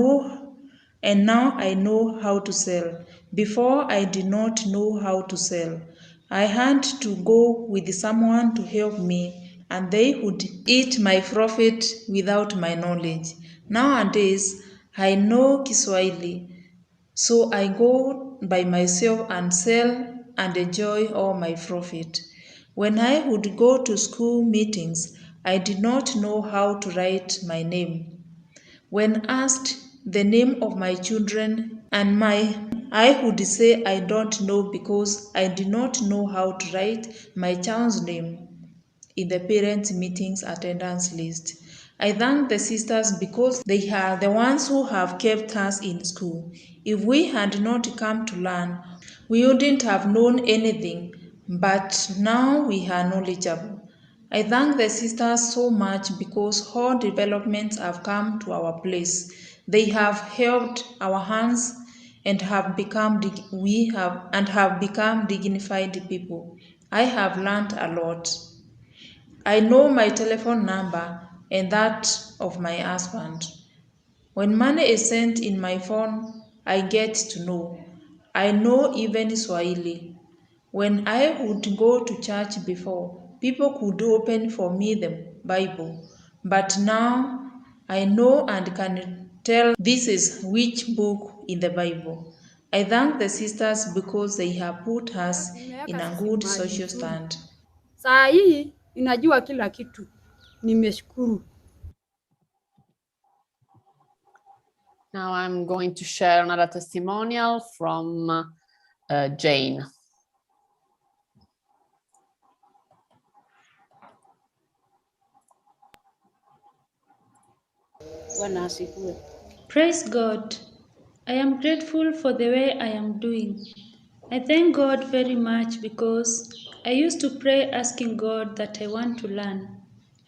now I know how to sell. Before I did not know how to sell. I had to go with someone to help me, and they would eat my profit without my knowledge. Nowadays, I know Kiswahili, so I go by myself and sell and enjoy all my profit. When I would go to school meetings, I did not know how to write my name. When asked the name of my children and I would say I don't know because I did not know how to write my child's name in the parent meetings attendance list. I thank the sisters because they are the ones who have kept us in school. If we had not come to learn, we wouldn't have known anything, but now we are knowledgeable. I thank the sisters so much because all developments have come to our place. They have held our hands and have become dignified people. I have learned a lot. I know my telephone number and that of my husband. When money is sent in my phone, I get to know. I know even Swahili. When I would go to church before, people could open for me the Bible. But now I know and can tell this is which book in the Bible. I thank the sisters because they have put us in a good social stand. Saa hii inajua kila kitu. Nimeshukuru. Now I'm going to share another testimonial from Jane. Praise God. I am grateful for the way I am doing. I thank God very much because I used to pray asking God that I want to learn.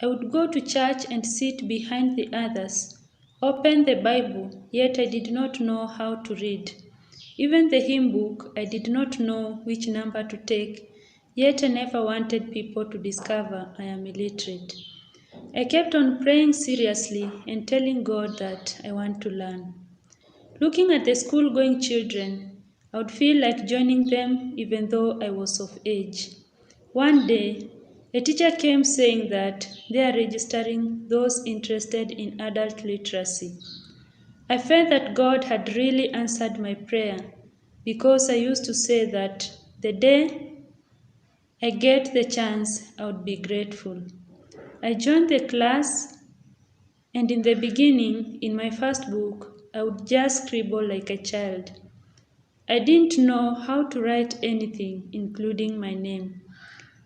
I would go to church and sit behind the others, open the Bible, yet I did not know how to read. Even the hymn book, I did not know which number to take, yet I never wanted people to discover I am illiterate. I kept on praying seriously and telling God that I want to learn. Looking at the school-going children, I would feel like joining them even though I was of age. One day, a teacher came saying that they are registering those interested in adult literacy. I felt that God had really answered my prayer because I used to say that the day I get the chance, I would be grateful. I joined the class, and in the beginning, in my first book, I would just scribble like a child. I didn't know how to write anything, including my name.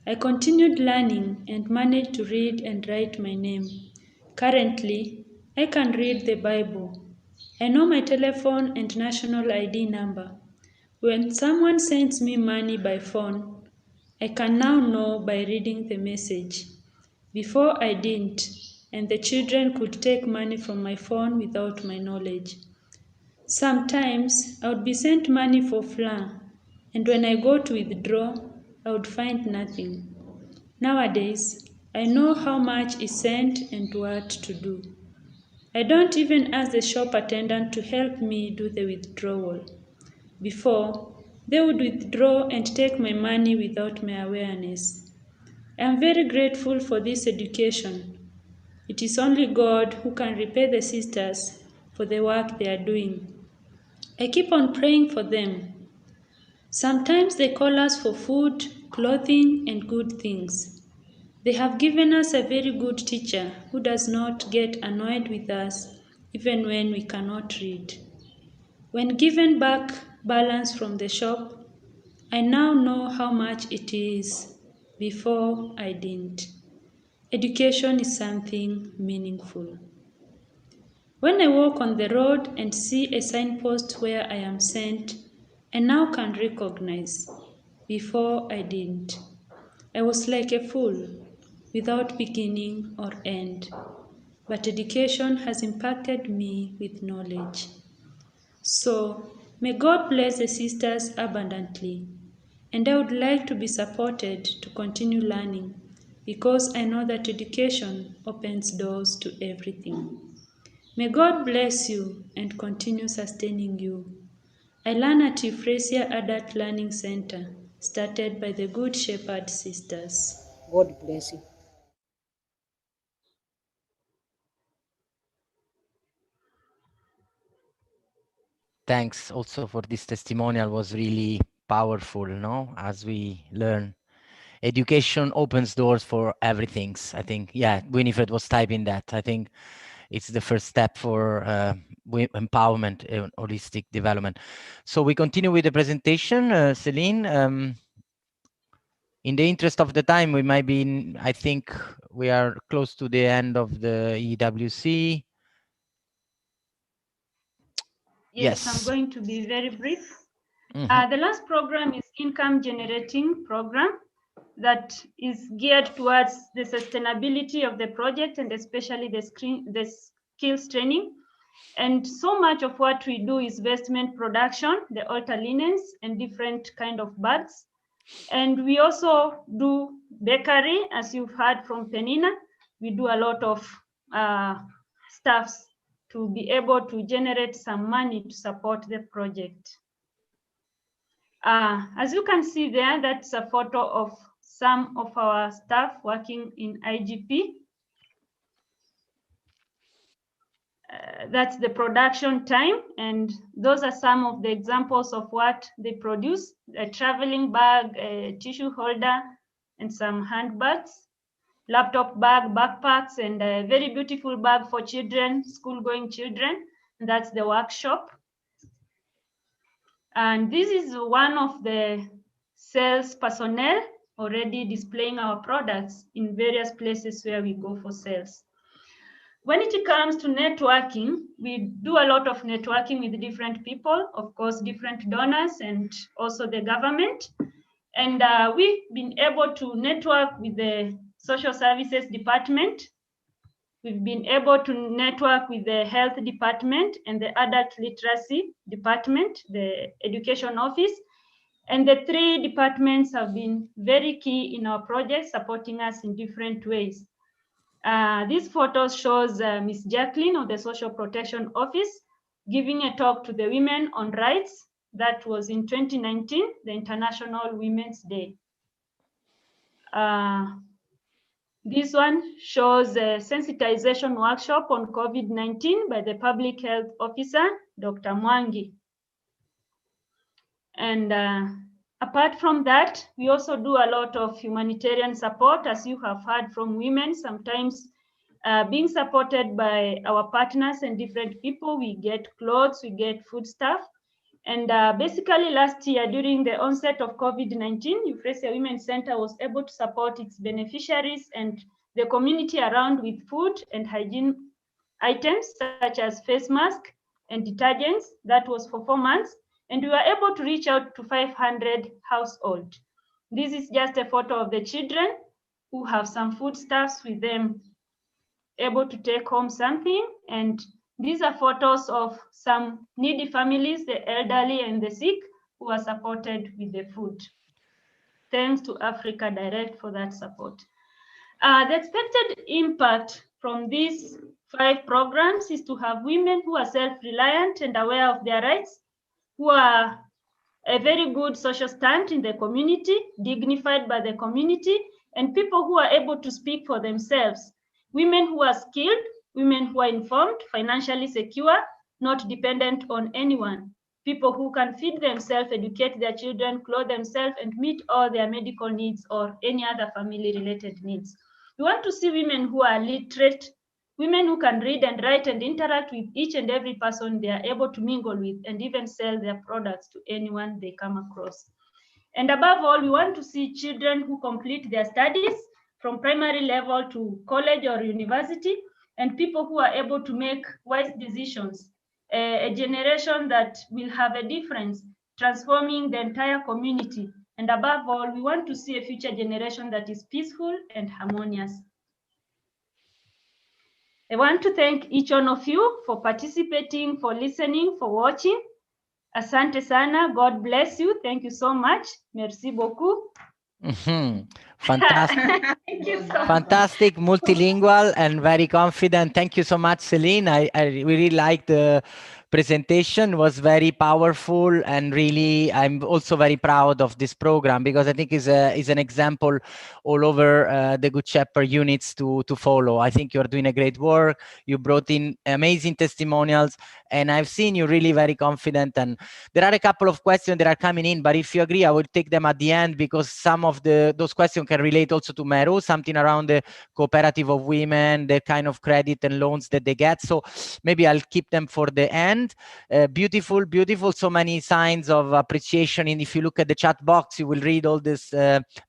I continued learning and managed to read and write my name. Currently, I can read the Bible. I know my telephone and national ID number. When someone sends me money by phone, I can now know by reading the message. Before I didn't, and the children could take money from my phone without my knowledge. Sometimes I would be sent money for flour, and when I go to withdraw, I would find nothing. Nowadays, I know how much is sent and what to do. I don't even ask the shop attendant to help me do the withdrawal. Before, they would withdraw and take my money without my awareness. I am very grateful for this education. It is only God who can repay the sisters for the work they are doing. I keep on praying for them. Sometimes they call us for food, clothing, and good things. They have given us a very good teacher who does not get annoyed with us even when we cannot read. When given back balance from the shop, I now know how much it is. Before I didn't. Education is something meaningful. When I walk on the road and see a signpost where I am sent, I now can recognize. Before I didn't. I was like a fool, without beginning or end. But education has impacted me with knowledge. So, may God bless the sisters abundantly. And I would like to be supported to continue learning because I know that education opens doors to everything. May God bless you and continue sustaining you. I learn at Euphrasia Adult Learning Center, started by the Good Shepherd Sisters. God bless you. Thanks also for this testimonial, was really powerful, no? As we learn education opens doors for everything. I think, yeah, Winifred was typing that. I think it's the first step for empowerment and holistic development. So we continue with the presentation, Celine. In the interest of the time, we might be, I think we are close to the end of the EWC. Yes, I'm going to be very brief. The last program is income generating program that is geared towards the sustainability of the project and especially the skills training. And so much of what we do is vestment production, the altar linens and different kind of bags. And we also do bakery, as you've heard from Penina. We do a lot of stuffs to be able to generate some money to support the project. As you can see there, that's a photo of some of our staff working in IGP. That's the production time, and those are some of the examples of what they produce: a traveling bag, a tissue holder, and some handbags, laptop bag, backpacks, and a very beautiful bag for children, school-going children. And that's the workshop. And this is one of the sales personnel already displaying our products in various places where we go for sales. When it comes to networking, we do a lot of networking with different people, of course, different donors and also the government. And we've been able to network with the social services department. We've been able to network with the health department and the adult literacy department, the education office. And the three departments have been very key in our project, supporting us in different ways. This photo shows Miss Jacqueline of the Social Protection Office giving a talk to the women on rights. That was in 2019, the International Women's Day. This one shows a sensitization workshop on COVID-19 by the Public Health Officer, Dr. Mwangi. And apart from that, we also do a lot of humanitarian support, as you have heard from women, sometimes being supported by our partners and different people. We get clothes, we get food stuff. And basically last year, during the onset of COVID-19, Euphrasia Women's Center was able to support its beneficiaries and the community around with food and hygiene items, such as face masks and detergents. That was for 4 months. And we were able to reach out to 500 households. This is just a photo of the children who have some foodstuffs with them, able to take home something. And these are photos of some needy families, the elderly and the sick, who are supported with the food. Thanks to Africa Direct for that support. The expected impact from these 5 programs is to have women who are self-reliant and aware of their rights, who are a very good social stand in the community, dignified by the community, and people who are able to speak for themselves. Women who are skilled, women who are informed, financially secure, not dependent on anyone. People who can feed themselves, educate their children, clothe themselves, and meet all their medical needs or any other family-related needs. We want to see women who are literate, women who can read and write and interact with each and every person they are able to mingle with and even sell their products to anyone they come across. And above all, we want to see children who complete their studies from primary level to college or university, and people who are able to make wise decisions, a generation that will have a difference, transforming the entire community. And above all, we want to see a future generation that is peaceful and harmonious. I want to thank each one of you for participating, for listening, for watching. Asante sana. God bless you. Thank you so much. Merci beaucoup. Fantastic. Thank you so Fantastic, multilingual and very confident. Thank you so much, Celine. I really like the presentation was very powerful, and really I'm also very proud of this program, because I think is an example all over the Good Shepherd units to follow. I think you're doing a great work. You brought in amazing testimonials, and I've seen you really very confident. And there are a couple of questions that are coming in, but if you agree, I will take them at the end, because some of those questions can relate also to Meru, something around the cooperative of women, the kind of credit and loans that they get. So maybe I'll keep them for the end. Beautiful, beautiful. So many signs of appreciation. And if you look at the chat box, you will read all this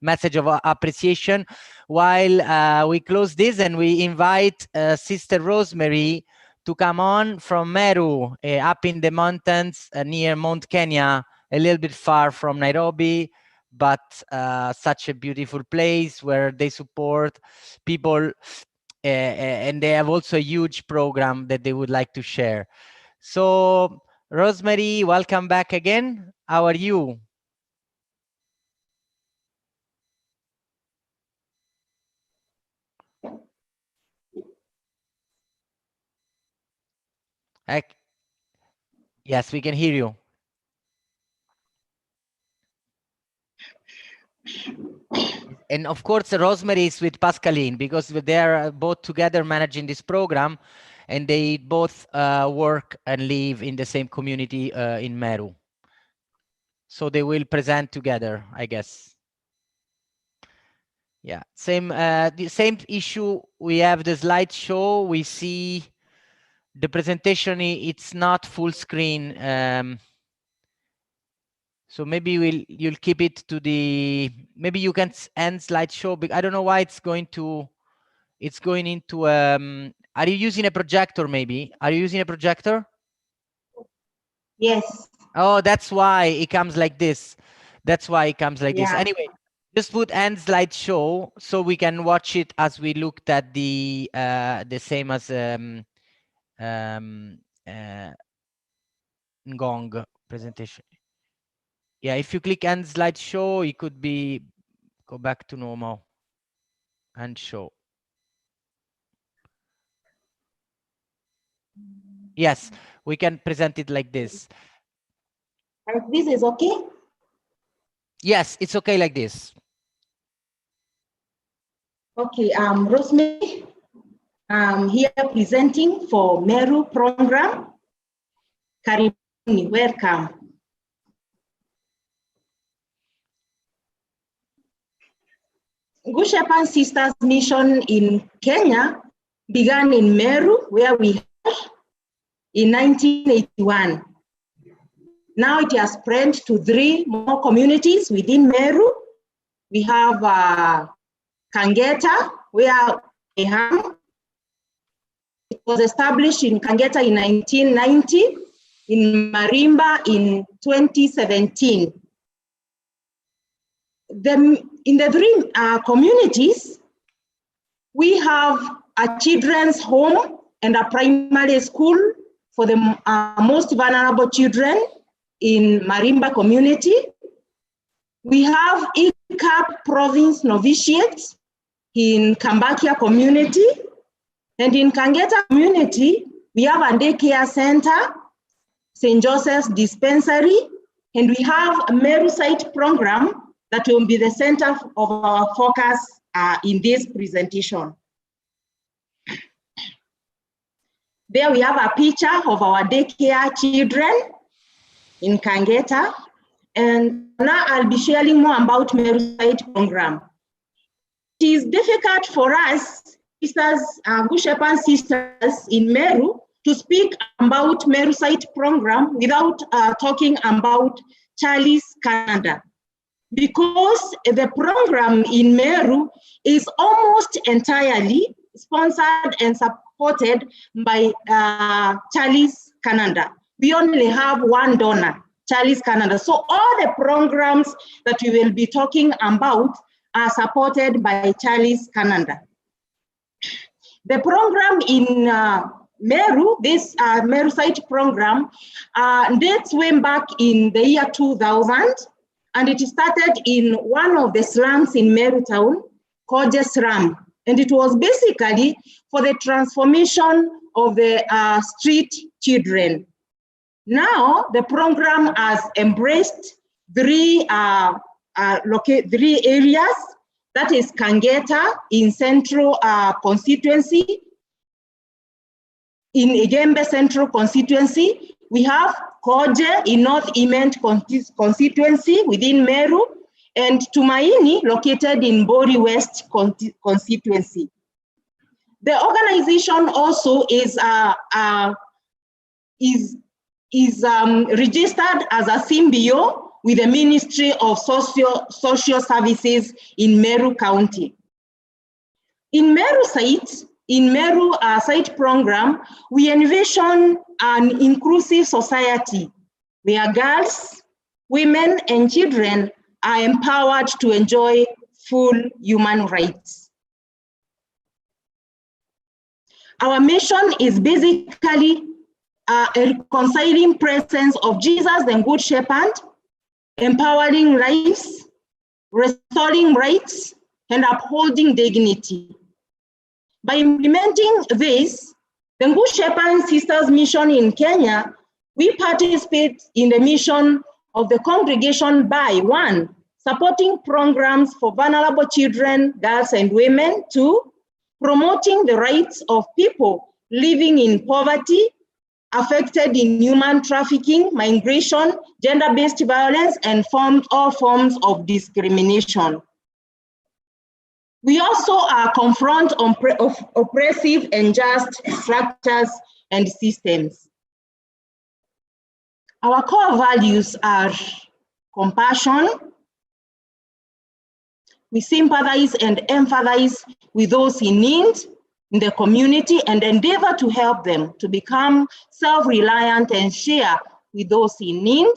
message of appreciation. While we close this and we invite Sister Rosemary to come on from Meru, up in the mountains near Mount Kenya, a little bit far from Nairobi, but such a beautiful place where they support people, and they have also a huge program that they would like to share. So Rosemary, welcome back again. How are you? Yes, we can hear you. And of course, Rosemary is with Pascaline, because they're both together managing this program, and they both work and live in the same community in Meru. So they will present together, I guess. Yeah, the same issue. We have the slideshow. We see the presentation. It's not full screen. So maybe you'll keep it to the, maybe you can end slideshow, but I don't know why it's going into, are you using a projector maybe? Are you using a projector? Yes. Oh, that's why it comes like this. That's why it comes like this. Anyway, just put end slideshow so we can watch it as we looked at the same as Gong presentation. Yeah, if you click end slideshow, it could be go back to normal and show. Yes, we can present it like this. This is okay? Yes, it's okay like this. Okay, Rosemary, I'm here presenting for Meru program. Karibuni, welcome. Good Shepherd Sisters Mission in Kenya began in Meru, where we are, in 1981. Now it has spread to 3 more communities within Meru. We have Kangeta, where I am. It was established in Kangeta in 1990, in Marimba in 2017. In the 3 communities, we have a children's home and a primary school for the most vulnerable children in Marimba community. We have ICAP province novitiate in Kambakia community. And in Kangeta community, we have a daycare center, St. Joseph's Dispensary, and we have a Meru site program that will be the center of our focus in this presentation. There we have a picture of our daycare children in Kangeta. And now I'll be sharing more about Meru site program. It is difficult for us, sisters, Good Shepherd sisters in Meru, to speak about Meru site program without talking about Charlie's Canada, because the program in Meru is almost entirely sponsored and supported by Charlie's Canada. We only have one donor, Charlie's Canada. So all the programs that we will be talking about are supported by Charlie's Canada. The program in Meru, this Meru site program, dates way back in the year 2000, and it started in one of the slums in Meru town, called Slum. And it was basically for the transformation of the street children. Now, the program has embraced three areas. That is Kangeta in Central Constituency. In Igembe Central Constituency, we have Koje in North Imend Constituency within Meru, and Tumaini located in Bori West Constituency. The organization also is registered as a symbio with the Ministry of Social Services in Meru County. In Meru site program, we envision an inclusive society where girls, women, and children are empowered to enjoy full human rights. Our mission is basically a reconciling presence of Jesus, the Good Shepherd, empowering lives, restoring rights, and upholding dignity. By implementing this, the Good Shepherd Sisters Mission in Kenya, we participate in the mission of the congregation by 1, supporting programs for vulnerable children, girls, and women; 2, promoting the rights of people living in poverty, affected in human trafficking, migration, gender-based violence, and all forms of discrimination. We also confront oppressive and unjust structures and systems. Our core values are compassion. We sympathize and empathize with those in need in the community and endeavor to help them to become self-reliant and share with those in need.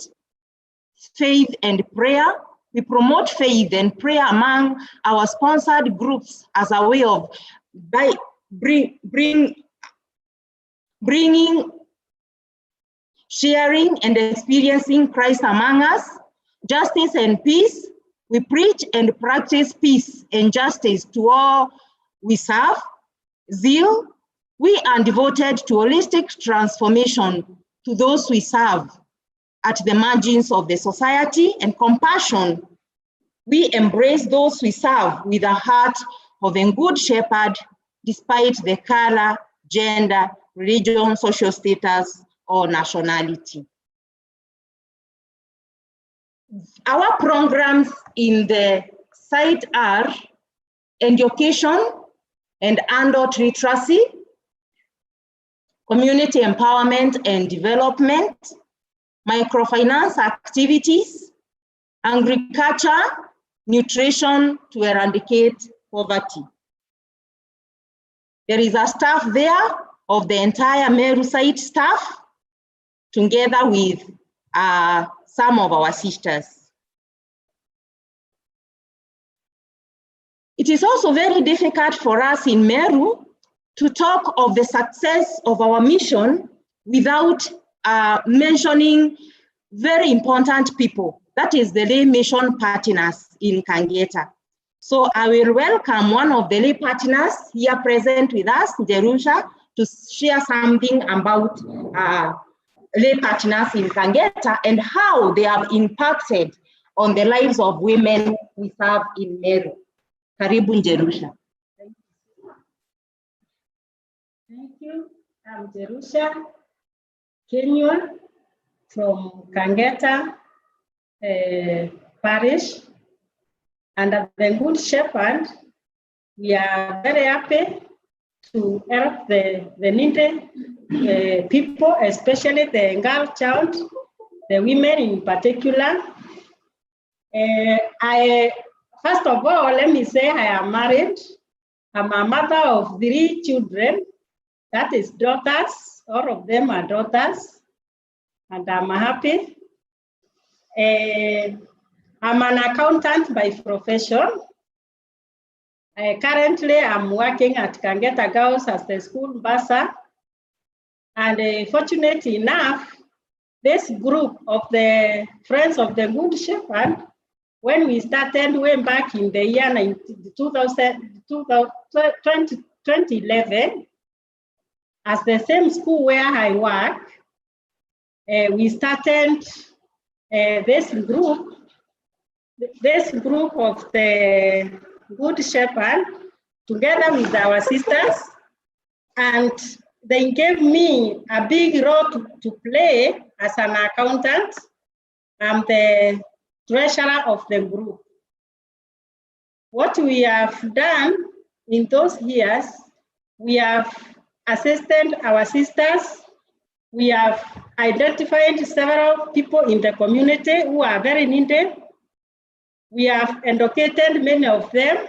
Faith and prayer. We promote faith and prayer among our sponsored groups as a way of bringing, sharing, and experiencing Christ among us. Justice and peace. We preach and practice peace and justice to all we serve. Zeal. We are devoted to holistic transformation to those we serve at the margins of the society. And compassion. We embrace those we serve with a heart of a good shepherd, despite the color, gender, religion, social status, or nationality. Our programs in the site are education and adult literacy, community empowerment and development, microfinance activities, agriculture, nutrition to eradicate poverty. There is a staff there of the entire Meru site staff, together with some of our sisters. It is also very difficult for us in Meru to talk of the success of our mission without mentioning very important people. That is the lay mission partners in Kangeta. So I will welcome one of the lay partners here present with us, Jerusha, to share something about lay partners in Kangeta and how they have impacted on the lives of women we serve in Meru. Karibu Jerusha. Thank you. I'm Jerusha Kenyon from Kangeta Parish. And at the Good Shepherd, we are very happy to help the needy people, especially the girl child, the women in particular. First of all, let me say I am married. I'm a mother of 3 children. That is daughters. All of them are daughters. And I'm happy. I'm an accountant by profession. Currently, I'm working at Kangeta Girls as the school bursar. And fortunate enough, this group of the Friends of the Good Shepherd, when we started way back in the year 2011, as the same school where I work, we started this group of the Good Shepherd together with our sisters, and they gave me a big role to play as an accountant. I'm the treasurer of the group. What we have done in those years, we have assisted our sisters. We have identified several people in the community who are very needed. We have educated many of them.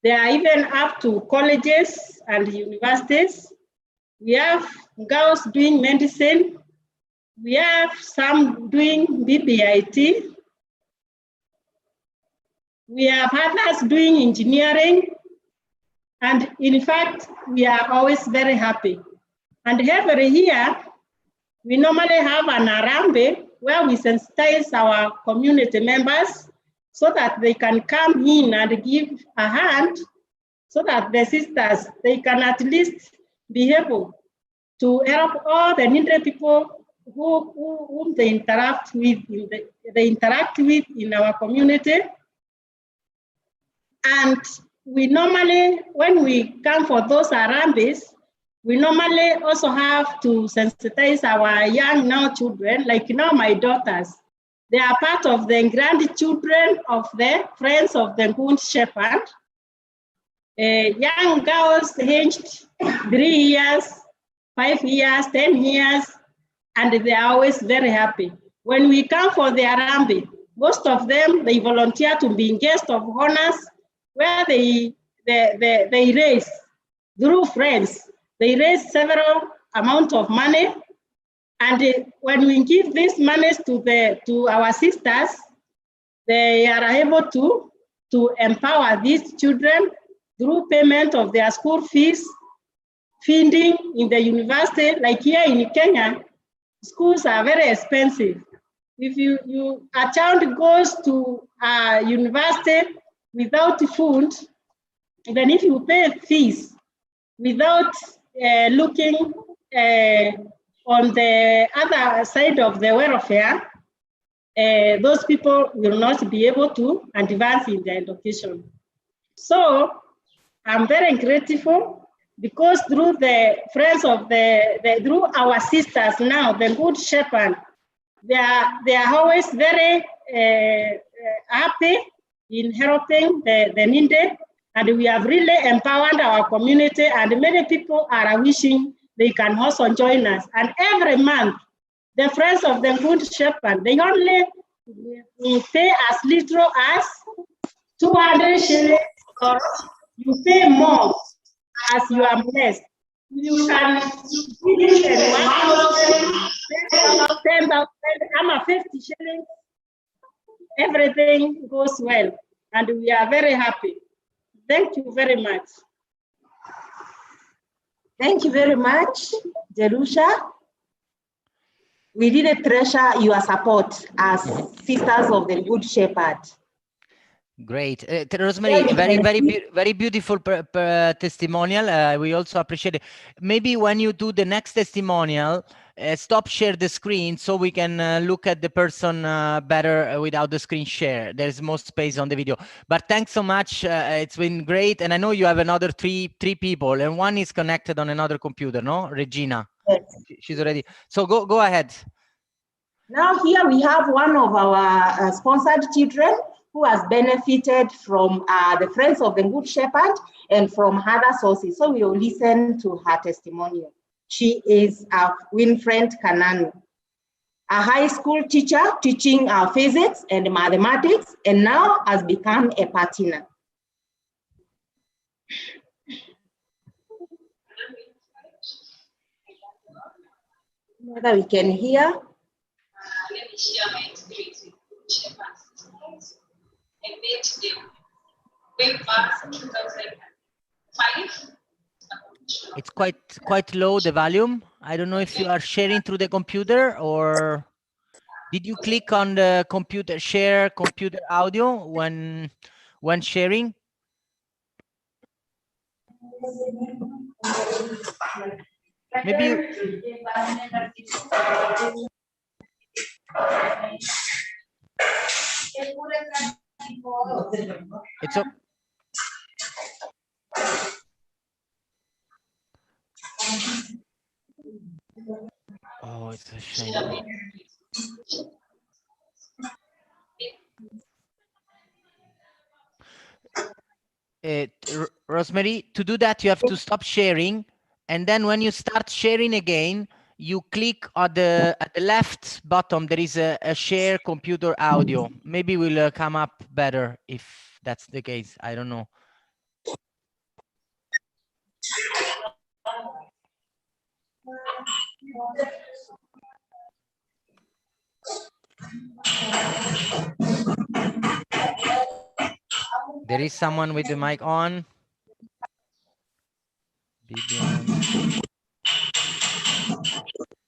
They are even up to colleges and universities. We have girls doing medicine. We have some doing BBIT. We have others doing engineering. And in fact, we are always very happy. And every year, we normally have an Arambe where we sensitize our community members so that they can come in and give a hand, so that the sisters, they can at least be able to help all the needy people whom they interact with in our community. And we normally, when we come for those Arambes, we normally also have to sensitize our young now children, like now my daughters. They are part of the grandchildren of the Friends of the Good Shepherd. Young girls aged 3 years, 5 years, 10 years, and they are always very happy. When we come for the Arambe, most of them, they volunteer to be guests of honors, where they raise, through friends, they raise several amount of money. And when we give these monies to our sisters, they are able to empower these children through payment of their school fees, feeding in the university. Like here in Kenya, schools are very expensive. If a child goes to a university without food, even if you pay fees without looking on the other side of the welfare, those people will not be able to advance in their education. So I'm very grateful because through the friends of through our sisters now, the Good Shepherd, they are always very happy in helping the needy, and we have really empowered our community, and many people are wishing they can also join us. And every month, the Friends of the Good Shepherd, they only pay as little as 200 shillings, or you pay more as you are blessed. You can finish at 1,000, 50 shillings. Everything goes well, and we are very happy. Thank you very much. Thank you very much, Jerusha. We really treasure your support as Sisters of the Good Shepherd. Great. Rosemary, very beautiful testimonial. We also appreciate it. Maybe when you do the next testimonial, stop share the screen so we can look at the person better without the screen share. There's more space on the video. But thanks so much. It's been great. And I know you have another three people, and one is connected on another computer, no? Regina. Yes. She's already. So go ahead. Now here we have one of our sponsored children who has benefited from the Friends of the Good Shepherd and from other sources. So we will listen to her testimonial. She is Winfred Kananu, a high school teacher teaching physics and mathematics, and now has become a partner. Whether we can hear. Let me share my experience with Good Shepherds. I met them way back in 2005. It's quite low, the volume. I don't know if you are sharing through the computer, or did you click on the computer share computer audio when sharing? Maybe you... It's okay. Oh, it's a shame. Rosemary, to do that, you have to stop sharing. And then when you start sharing again, you click at the left bottom. There is a share computer audio. Maybe will come up better if that's the case. I don't know. There is someone with the mic on. Bibian.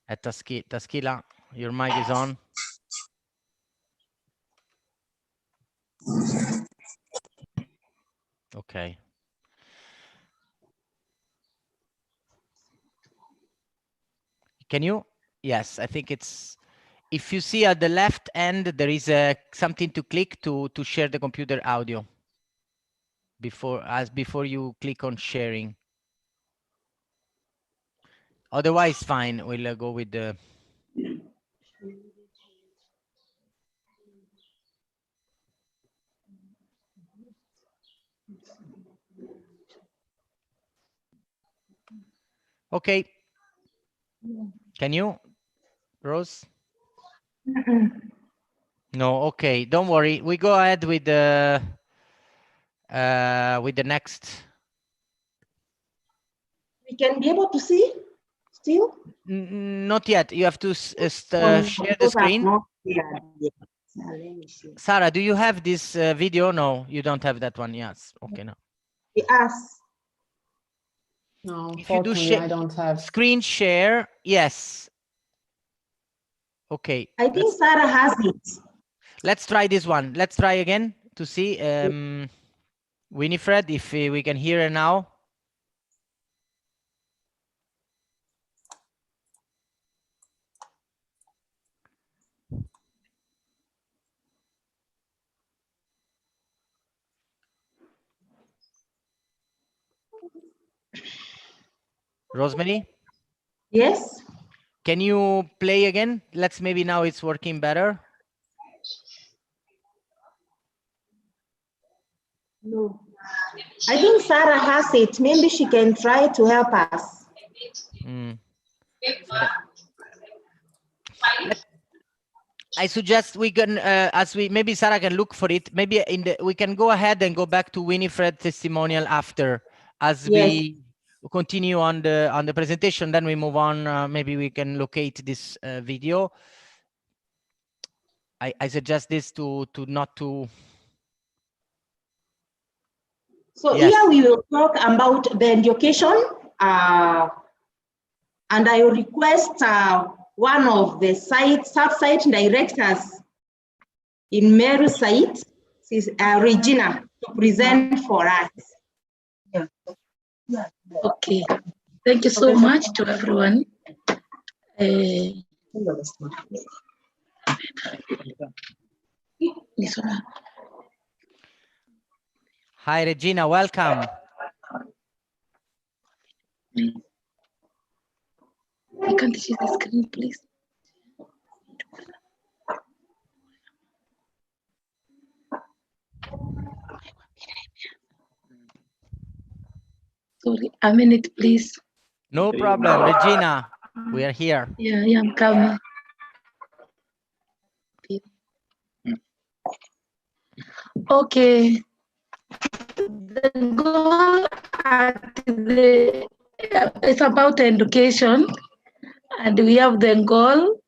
At Taskila, your mic is on. Okay. Can you? Yes, I think it's, if you see at the left end, there is something to click to share the computer audio before you click on sharing. Otherwise, fine. We'll go with the. Okay. Can you, Rose? No. Okay. Don't worry. We go ahead with the next. We can be able to see still? Not yet. You have to share the screen. Sarah, do you have this video? No, you don't have that one. Yes. Okay. No. Yes. No, If you do I don't have screen share, yes. Okay. I think Sarah has it. Let's try this one. Let's try again to see. Winifred, if we can hear her now. Rosemary? Yes. Can you play again? Let's maybe now it's working better. No. I think Sarah has it. Maybe she can try to help us. I suggest we can, maybe Sarah can look for it. Maybe we can go ahead and go back to Winifred testimonial after, as we continue on the presentation. Then we move on. Maybe we can locate this video. I suggest this to not to. So here we will talk about the education, and I will request one of the sub-site directors in Meru site, Regina, to present for us. Okay, thank you so much to everyone. Hi, Regina, welcome. I can't see the screen, please. Sorry, a minute, please. No problem, Regina. We are here. Yeah, I'm coming. Okay. The goal it's about education, and we have the goal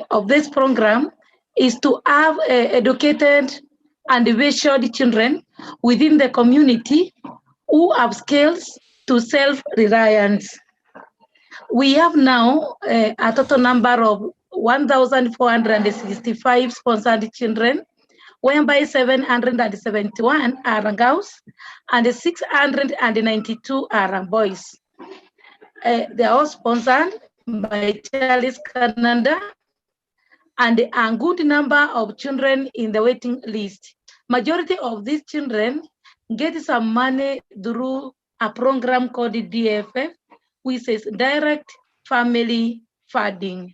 of this program is to have educated and visual children within the community who have skills to self-reliance. We have now a total number of 1,465 sponsored children, whereby 771 are girls and 692 are boys. They are all sponsored by Charles Canada and a good number of children in the waiting list. Majority of these children get some money through a program called DFF, which is Direct Family Funding.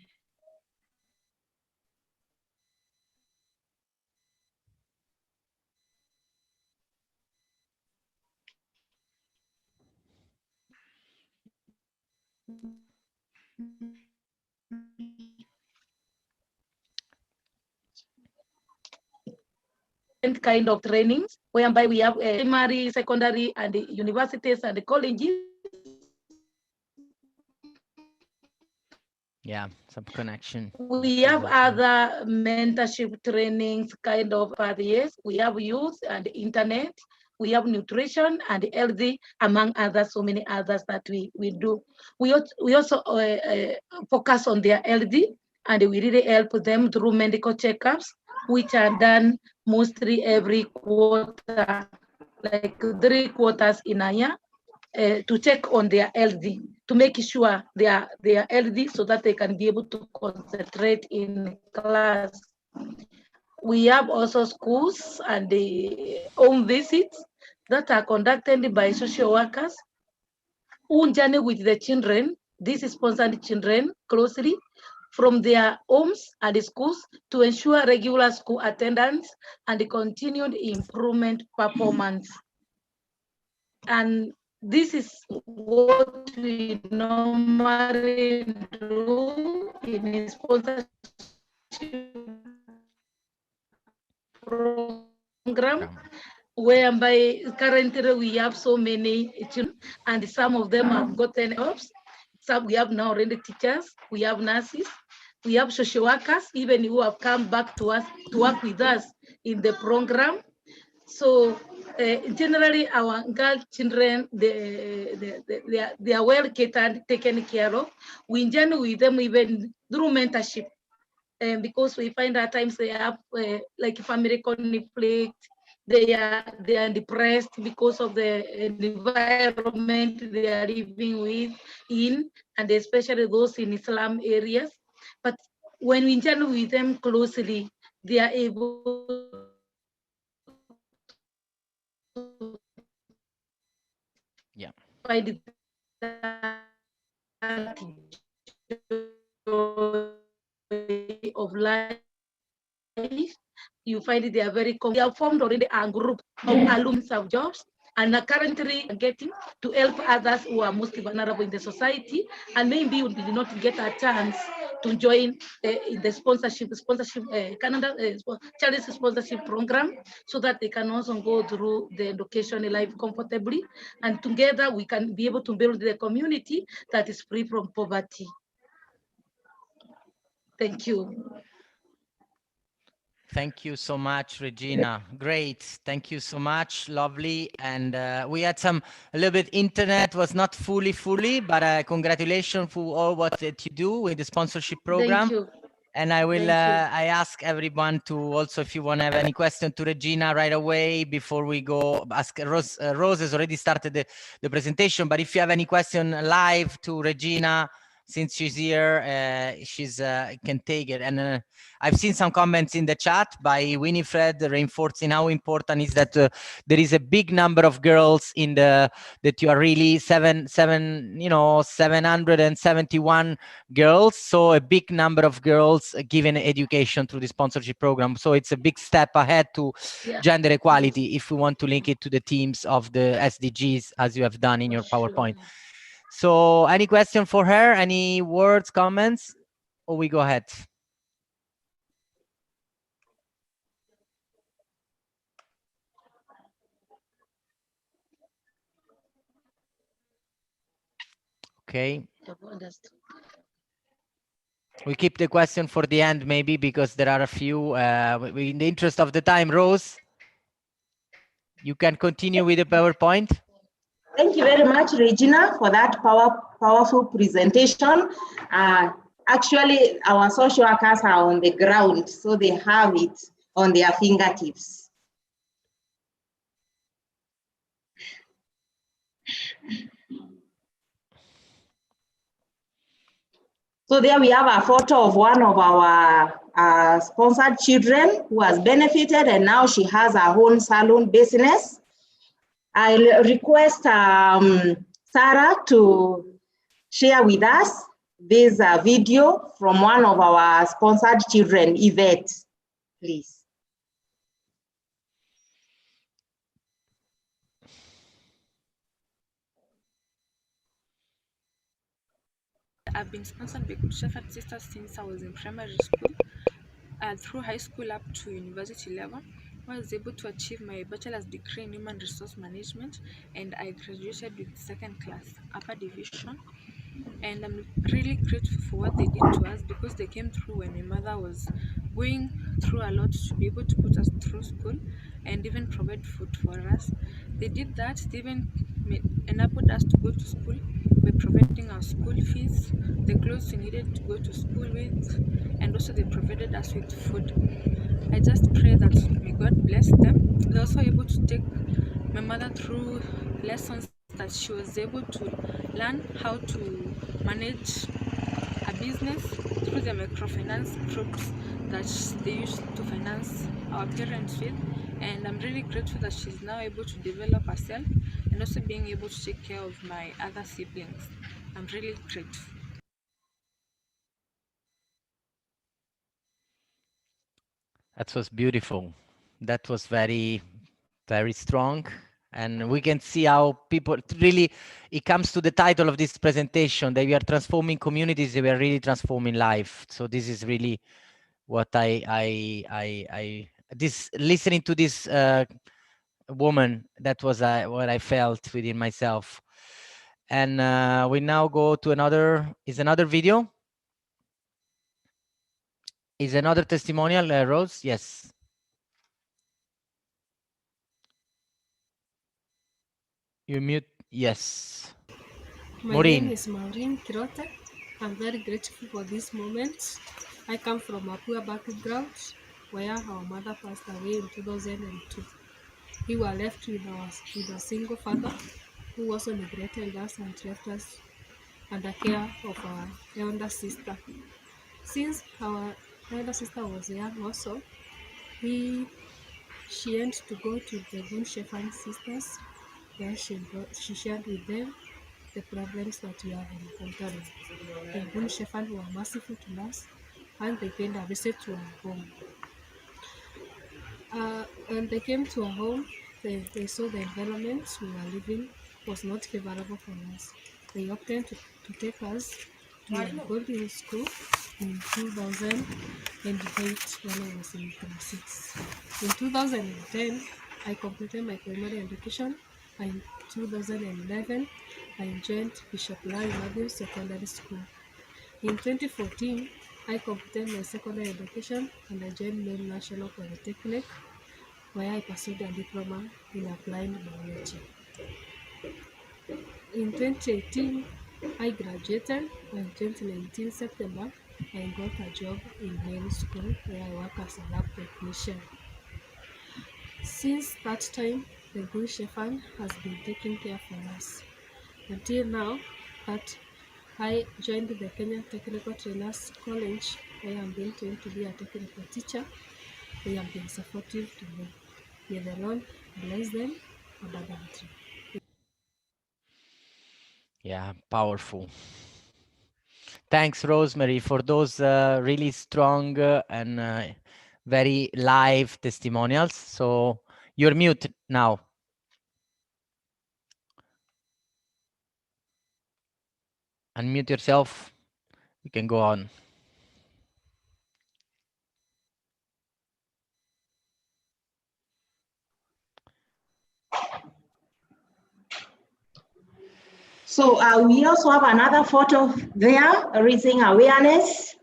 Kind of trainings whereby we have primary, secondary, and the universities and the colleges. Yeah, some connection. We have other mentorship trainings, kind of years. We have youth and internet. We have nutrition and healthy, among others, so many others that we do. We also focus on their healthy, and we really help them through medical checkups, which are done mostly every quarter, like 3 quarters in a year, to check on their healthy, to make sure they are healthy so that they can be able to concentrate in class. We have also schools and the home visits that are conducted by social workers who journey with the children, these sponsored children, closely from their homes and the schools to ensure regular school attendance and the continued improvement performance. And this is what we normally do in a sponsorship program, whereby currently we have so many children, and some of them have gotten jobs. Some we have now already teachers, we have nurses, we have social workers, even who have come back to us to work with us in the program. So generally, our girl children, they are well catered, taken care of. We journey with them even through mentorship, because we find at times they have like family conflict. They are depressed because of the environment they are living in, and especially those in slum areas. But when we journey with them closely, they are able find of life. You find it they are very they have formed already a group of alumni of jobs and are currently getting to help others who are most vulnerable in the society, and maybe you did not get a chance to join in the sponsorship Canada Children's sponsorship program, so that they can also go through the education life comfortably, and together we can be able to build the community that is free from poverty. Thank you. Thank you so much, Regina. Great. Thank you so much. Lovely. And we had a little bit internet was not fully, but congratulations for all what that you do with the sponsorship program. Thank you. And I will, I ask everyone to also, if you want to have any question to Regina right away before we go, ask Rose. Rose has already started the presentation, but if you have any question live to Regina, since she's here, she's can take it. And I've seen some comments in the chat by Winifred reinforcing how important is that there is a big number of girls in the that you are really 771 girls. So a big number of girls given education through the sponsorship program. So it's a big step ahead to gender equality if we want to link it to the themes of the SDGs as you have done in your PowerPoint. So any question for her? Any words, comments? Or we go ahead? Okay. We keep the question for the end, maybe, because there are a few. In the interest of the time, Rose, you can continue with the PowerPoint. Thank you very much, Regina, for that powerful presentation. Actually, our social workers are on the ground, so they have it on their fingertips. So there we have a photo of one of our sponsored children who has benefited, and now she has her own salon business. I'll request Sarah to share with us this video from one of our sponsored children, Yvette, please. I've been sponsored by Good Shepherd Sisters since I was in primary school, through high school up to university level. I was able to achieve my bachelor's degree in human resource management, and I graduated with second class, upper division. And I'm really grateful for what they did to us, because they came through when my mother was going through a lot to be able to put us through school and even provide food for us. They did that. They even enabled us to go to school by providing our school fees, the clothes we needed to go to school with, and also they provided us with food. I just pray that may God bless them. They're also able to take my mother through lessons that she was able to learn how to manage a business through the microfinance groups that they used to finance our parents with. And I'm really grateful that she's now able to develop herself and also being able to take care of my other siblings. I'm really grateful. That was beautiful. That was very, very strong. And we can see how people really, it comes to the title of this presentation, that we are transforming communities, we are really transforming life. So this is really what listening to this woman, that was what I felt within myself. And we now go to another video. Is another testimonial, Rose? Yes. You mute, yes. My Maureen. name is Maureen Kirote. I'm very grateful for this moment. I come from a poor background where our mother passed away in 2002. We were left with a single father who also neglected us and left us under care of our elder sister. Since our elder sister was young also, she went to go to the Gong sisters, where she shared with them the problems that we are encountering. The Gong Shepherd were merciful to us, and they paid a visit to our home. When they came to our home, they saw the environment we were living was not favorable for us. They opted to take us to a boarding school in 2008 when I was in class 6. In 2010, I completed my primary education. In 2011, I joined Bishop Larry Matthews Secondary School. In 2014, I completed my secondary education and I joined Maine National Polytechnic, where I pursued a diploma in applied biology. In 2018, I graduated, and 2019 September, I got a job in Maine School where I work as a lab technician. Since that time, the Good Shepherd has been taking care for us. Until now, that I joined the Kenya Technical Trainers College, where I'm being trained to be a technical teacher. They have been supportive to me. May the Lord bless them abundantly. Yeah, powerful. Thanks, Rosemary, for those really strong and very live testimonials. So you're mute now. Unmute yourself. You can go on. So we also have another photo there, raising awareness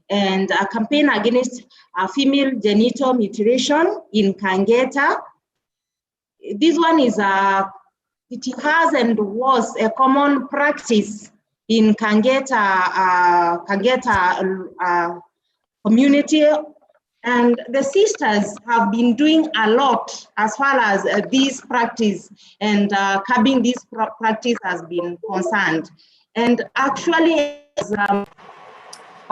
and a campaign against female genital mutilation in Kangeta. This one is it has and was a common practice in Kangeta community, and the sisters have been doing a lot as far as this practice and curbing this practice has been concerned. And actually,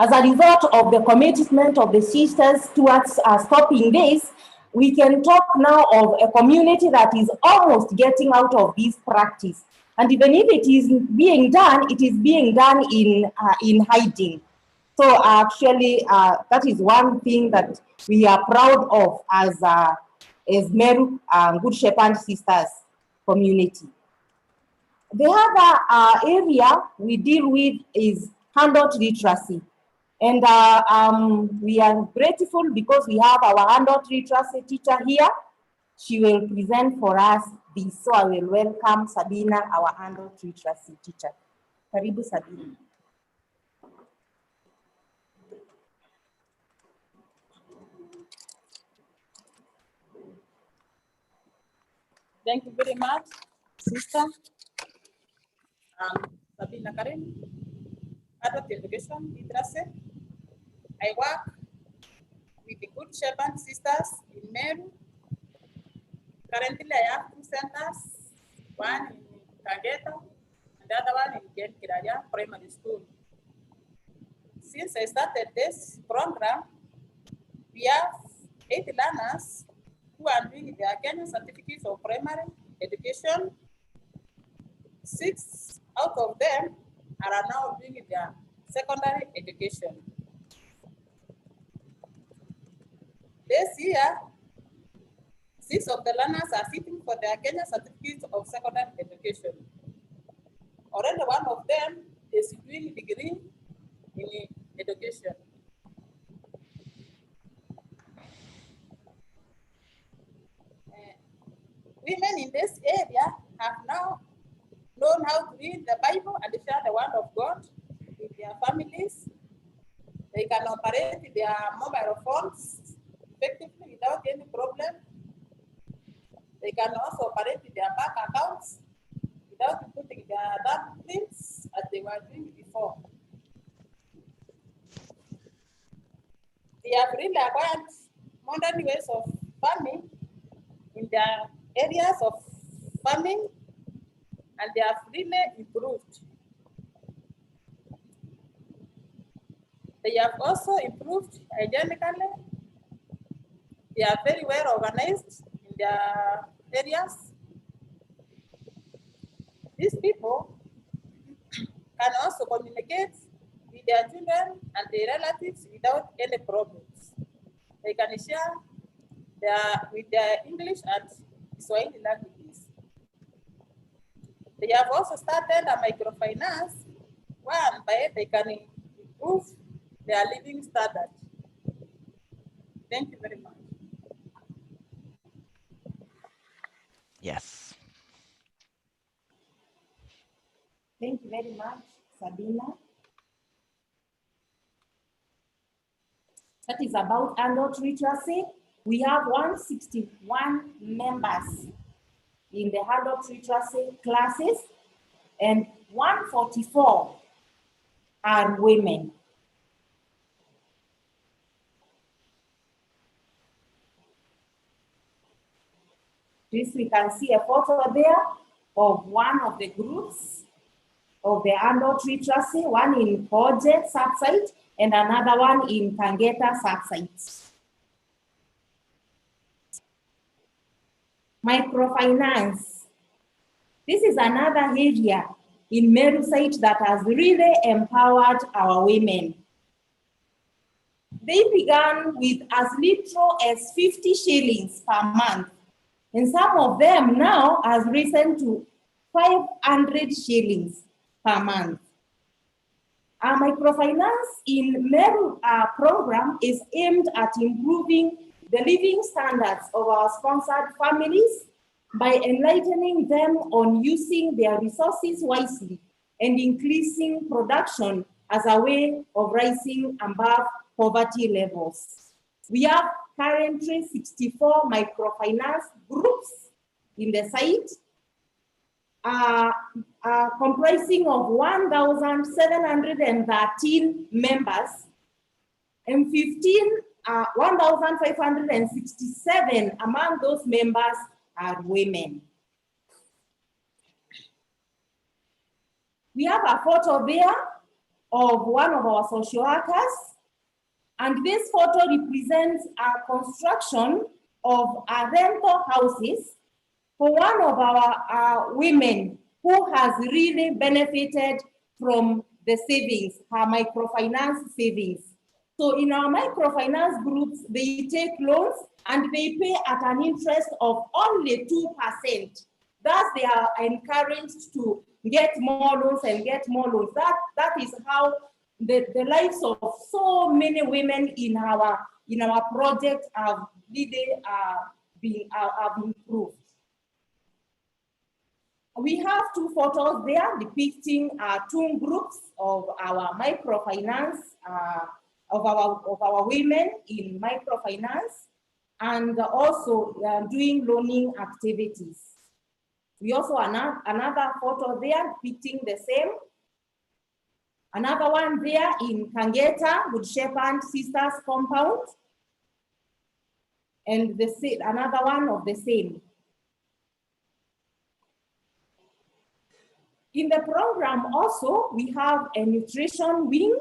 As a result of the commitment of the sisters towards stopping this, we can talk now of a community that is almost getting out of this practice. And even if it is being done, it is being done in hiding. So actually, that is one thing that we are proud of as Meru Good Shepherd Sisters community. The other area we deal with is handout literacy. And we are grateful because we have our handout literacy teacher here. She will present for us this. So I will welcome Sabina, our handout literacy teacher. Karibu Sabina. Thank you very much, sister. Sabina Karen, adult education literacy. I work with the Good Shepherd Sisters in Meru. Currently, I have 2 centers, one in Kageta and the other one in Gen Kiraya Primary School. Since I started this program, we have 8 learners who are doing their Kenya certificates of primary education. 6 out of them are now doing their secondary education. This year, 6 of the learners are sitting for their Kenya certificates of secondary education. Already one of them is doing degree in education. Women in this area have now known how to read the Bible and share the word of God with their families. They can operate their mobile phones effectively without any problem. They can also operate their bank accounts without putting their thumbprints as they were doing before. They have really acquired modern ways of farming in their areas of farming, and they have really improved. They have also improved hygienically. They are very well organized in their areas. These people can also communicate with their children and their relatives without any problems. They can share with their English and Swahili languages. They have also started a microfinance whereby they can improve their living standard. Thank you very much. Yes. Thank you very much, Sabina. That is about adult literacy. We have 161 members in the adult literacy classes, and 144 are women. This we can see a photo there of one of the groups of the adult literacy, one in Koje subsite and another one in Kangeta subsite. Microfinance. This is another area in Meru site that has really empowered our women. They began with as little as 50 shillings per month, and some of them now has risen to 500 shillings per month. Our microfinance in Meru program is aimed at improving the living standards of our sponsored families by enlightening them on using their resources wisely and increasing production as a way of rising above poverty levels. We have currently 64 microfinance groups in the site, comprising of 1,713 members, and 1,567 among those members are women. We have a photo there of one of our social workers. And this photo represents a construction of rental houses for one of our women who has really benefited from the savings, her microfinance savings. So in our microfinance groups, they take loans and they pay at an interest of only 2%. Thus, they are encouraged to get more loans and get more loans. That is how the lives of so many women in our project have really been improved. We have two photos there depicting two groups of our microfinance, of our women in microfinance, and also doing loaning activities. We also another photo there depicting the same. Another one there in Kangeta, Good Shepherd Sisters Compound, and another one of the same. In the program also, we have a nutrition wing.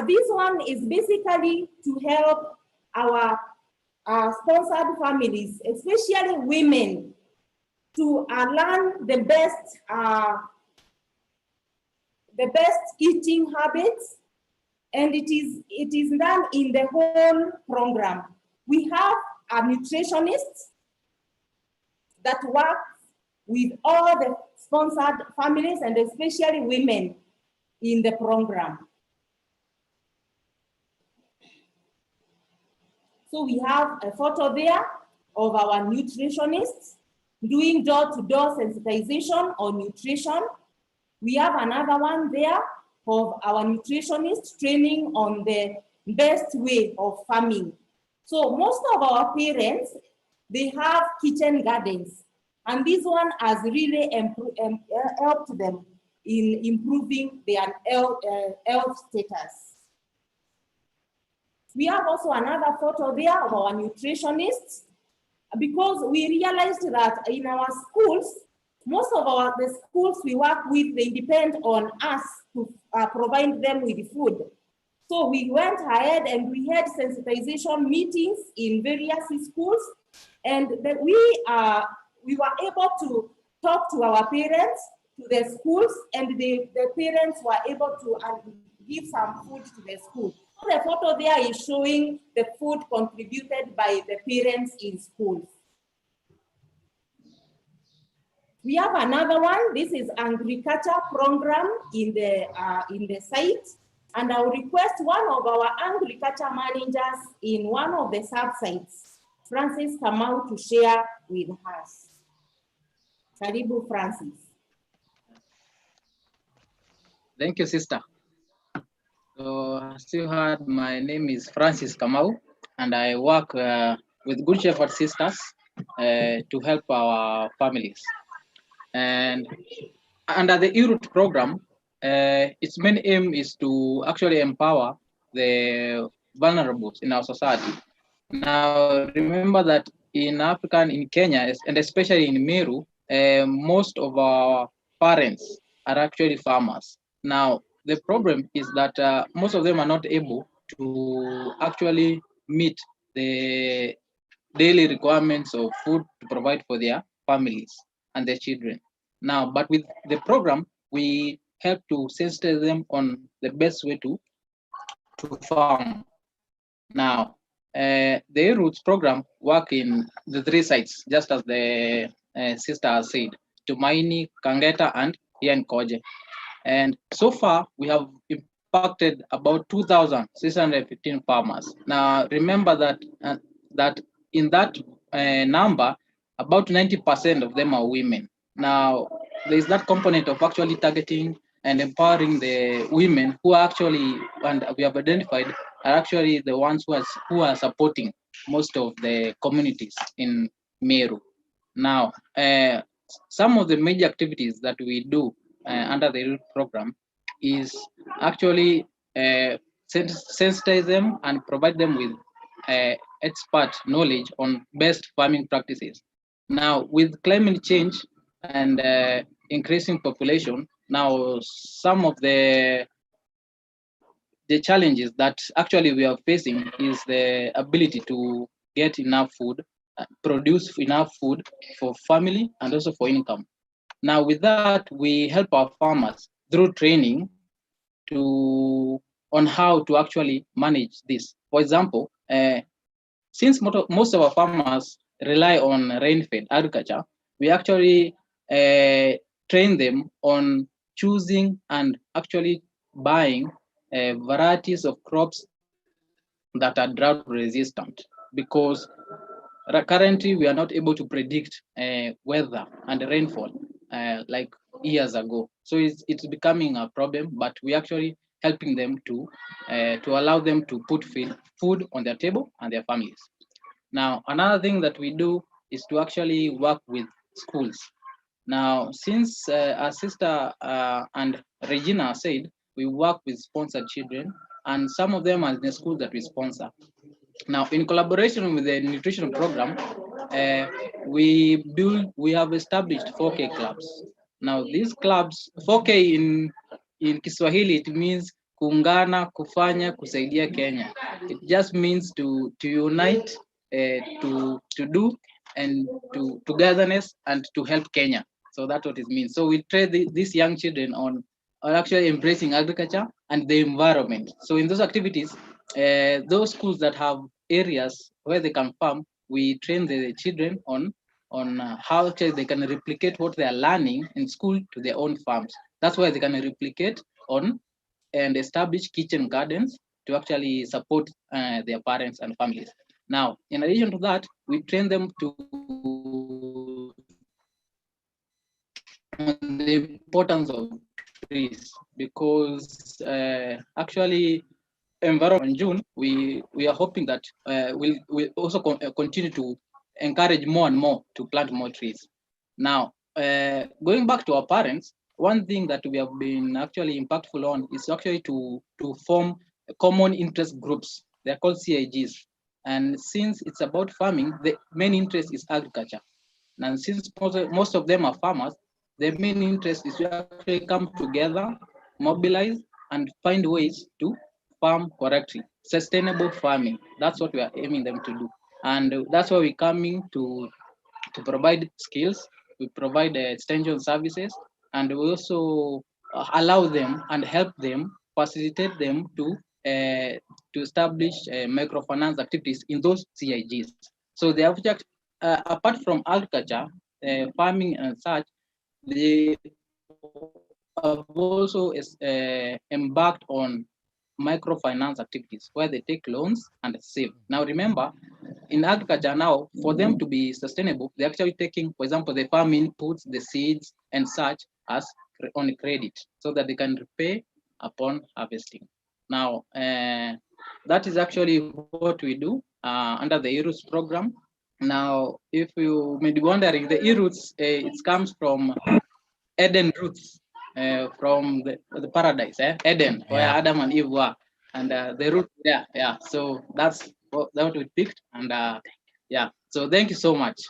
This one is basically to help our sponsored families, especially women, to learn the best eating habits, and it is done in the whole program. We have a nutritionist that works with all the sponsored families and especially women in the program. So we have a photo there of our nutritionists doing door-to-door sensitization on nutrition. We have another one there of our nutritionists training on the best way of farming. So most of our parents, they have kitchen gardens, and this one has really helped them in improving their health status. We have also another photo there of our nutritionists, because we realized that in our schools, most of the schools we work with, they depend on us to provide them with food. So we went ahead and we had sensitization meetings in various schools, and that we were able to talk to our parents, to the schools, and the parents were able to give some food to the school. The photo there is showing the food contributed by the parents in schools. We have another one. This is agriculture program in the site, and I will request one of our agriculture managers in one of the sub-sites, Francis Kamau, to share with us. Karibu, Francis. Thank you, sister. So as you heard, my name is Francis Kamau, and I work with Good Shepherd Sisters to help our families. And under the E-Root program, its main aim is to actually empower the vulnerables in our society. Now, remember that in Africa and in Kenya, and especially in Meru, most of our parents are actually farmers. Now, the problem is that most of them are not able to actually meet the daily requirements of food to provide for their families and their children. Now, but with the program, we help to sensitize them on the best way to farm. Now, the Roots program work in the 3 sites, just as the sister has said, Tumaini, Kangeta, and here in Koje. And so far, we have impacted about 2,615 farmers. Now, remember that that in that number, about 90% of them are women. Now, there is that component of actually targeting and empowering the women who are actually, and we have identified, are actually the ones who are supporting most of the communities in Meru. Now, some of the major activities that we do under the Root program is actually sensitize them and provide them with expert knowledge on best farming practices. Now, with climate change and increasing population. Now, some of the challenges that actually we are facing is the ability to get enough food, produce enough food for family and also for income. Now, with that, we help our farmers through training on how to actually manage this. For example, since most of our farmers rely on rain-fed agriculture, we actually train them on choosing and actually buying varieties of crops that are drought resistant, because currently we are not able to predict weather and rainfall like years ago. So it's becoming a problem, but we actually helping them to allow them to put food on their table and their families. Now, another thing that we do is to actually work with schools. Now, since our sister and Regina said, we work with sponsored children, and some of them are in the schools that we sponsor. Now, in collaboration with the nutrition program, we have established 4K clubs. Now, these clubs, 4K in Kiswahili, it means kuungana, kufanya, kusaidia Kenya. It just means to unite, to do, and to togetherness, and to help Kenya. So that's what it means. So we train these young children on actually embracing agriculture and the environment. So in those activities, those schools that have areas where they can farm, we train the children on how they can replicate what they are learning in school to their own farms. That's why they can replicate on and establish kitchen gardens to actually support their parents and families. Now, in addition to that, we train them to on the importance of trees, because actually environment in June, we are hoping that we'll also continue to encourage more and more to plant more trees. Now, going back to our parents, one thing that we have been actually impactful on is actually to form common interest groups. They're called CIGs. And since it's about farming, the main interest is agriculture. And since most of them are farmers, the main interest is to actually come together, mobilize, and find ways to farm correctly. Sustainable farming, that's what we are aiming them to do. And that's why we're coming to provide skills, we provide extension services, and we also allow them and help them, facilitate them to establish microfinance activities in those CIGs. So they have just, apart from agriculture, farming and such, they have also embarked on microfinance activities where they take loans and save. Now remember, in agriculture now, for them to be sustainable, they're actually taking, for example, the farm inputs, the seeds and such as on credit so that they can repay upon harvesting. Now, that is actually what we do under the E-Roots program. Now, if you may be wondering, the E-Roots, it comes from Eden roots, from the paradise, Eden, where Adam and Eve were, and the root there, So that's what we picked, and so thank you so much.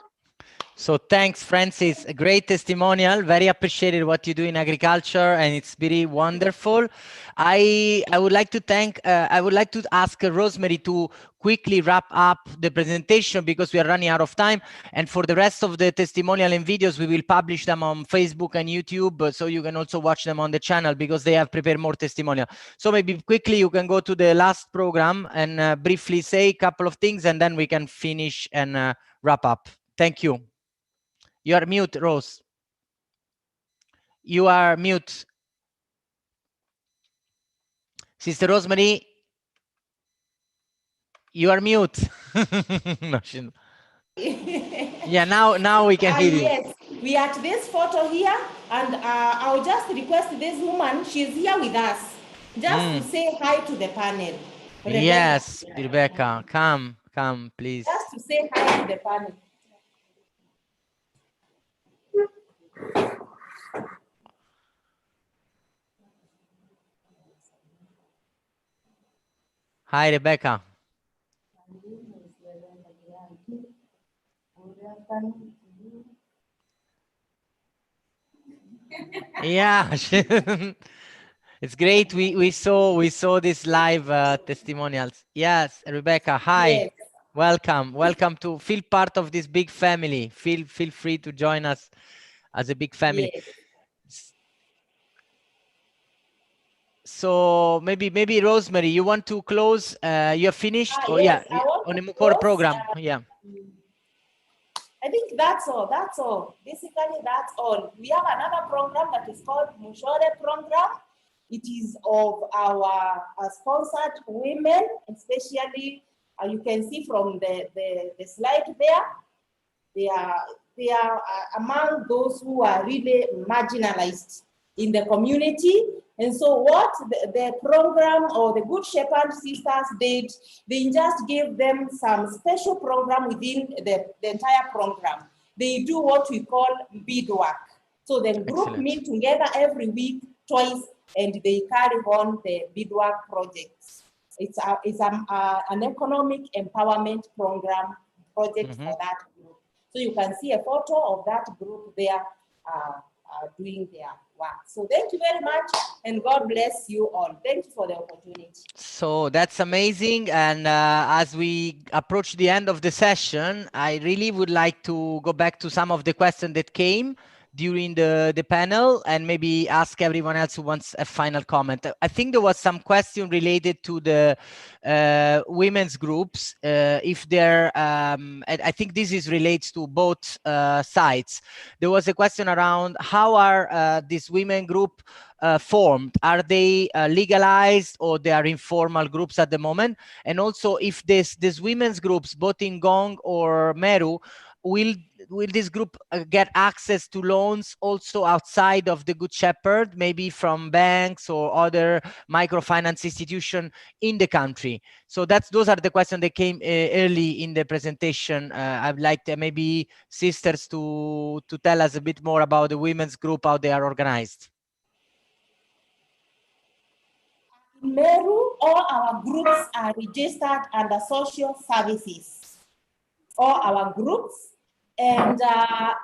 So thanks, Francis. A great testimonial. Very appreciated what you do in agriculture, and it's very wonderful. I would like to thank. I would like to ask Rosemary to quickly wrap up the presentation because we are running out of time. And for the rest of the testimonial and videos, we will publish them on Facebook and YouTube, so you can also watch them on the channel because they have prepared more testimonial. So maybe quickly you can go to the last program and briefly say a couple of things, and then we can finish and wrap up. Thank you. You are mute, Rose. You are mute. Sister Rosemary, you are mute. No, yeah, now we can hear you. Yes, we are at this photo here, and I'll just request this woman, she's here with us, just to say hi to the panel. Rebecca. Yes, Rebecca, come, please. Just to say hi to the panel. Hi, Rebecca. Yeah. It's great. We saw this live testimonials. Yes, Rebecca. Hi. Yes. Welcome to feel part of this big family. Feel free to join us as a big family. Yes. So maybe Rosemary, you want to close? You're finished? Oh Yes, yeah, I want on to the core close. program. Yeah. I think that's all. That's all. Basically, that's all. We have another program that is called Mushore program. It is of our sponsored women, especially you can see from the slide there. They are among those who are really marginalized in the community. And so what the program or the Good Shepherd Sisters did, they just gave them some special program within the entire program. They do what we call beadwork. So the group meet together every week, twice, and they carry on the beadwork projects. It's an economic empowerment program project for that group. So you can see a photo of that group there doing their work. So thank you very much, and God bless you all. Thank you for the opportunity. So that's amazing. And as we approach the end of the session, I really would like to go back to some of the questions that came during the panel and maybe ask everyone else who wants a final comment. I think there was some question related to the women's groups, if they're, and I think this is relates to both sides. There was a question around how are this women group formed? Are they legalized or they are informal groups at the moment? And also if these women's groups, both in Gong or Meru, will this group get access to loans also outside of the Good Shepherd, maybe from banks or other microfinance institution in the country? So those are the questions that came early in the presentation. I'd like maybe sisters to tell us a bit more about the women's group, how they are organized. In Meru, all our groups are registered under social services. All our groups, and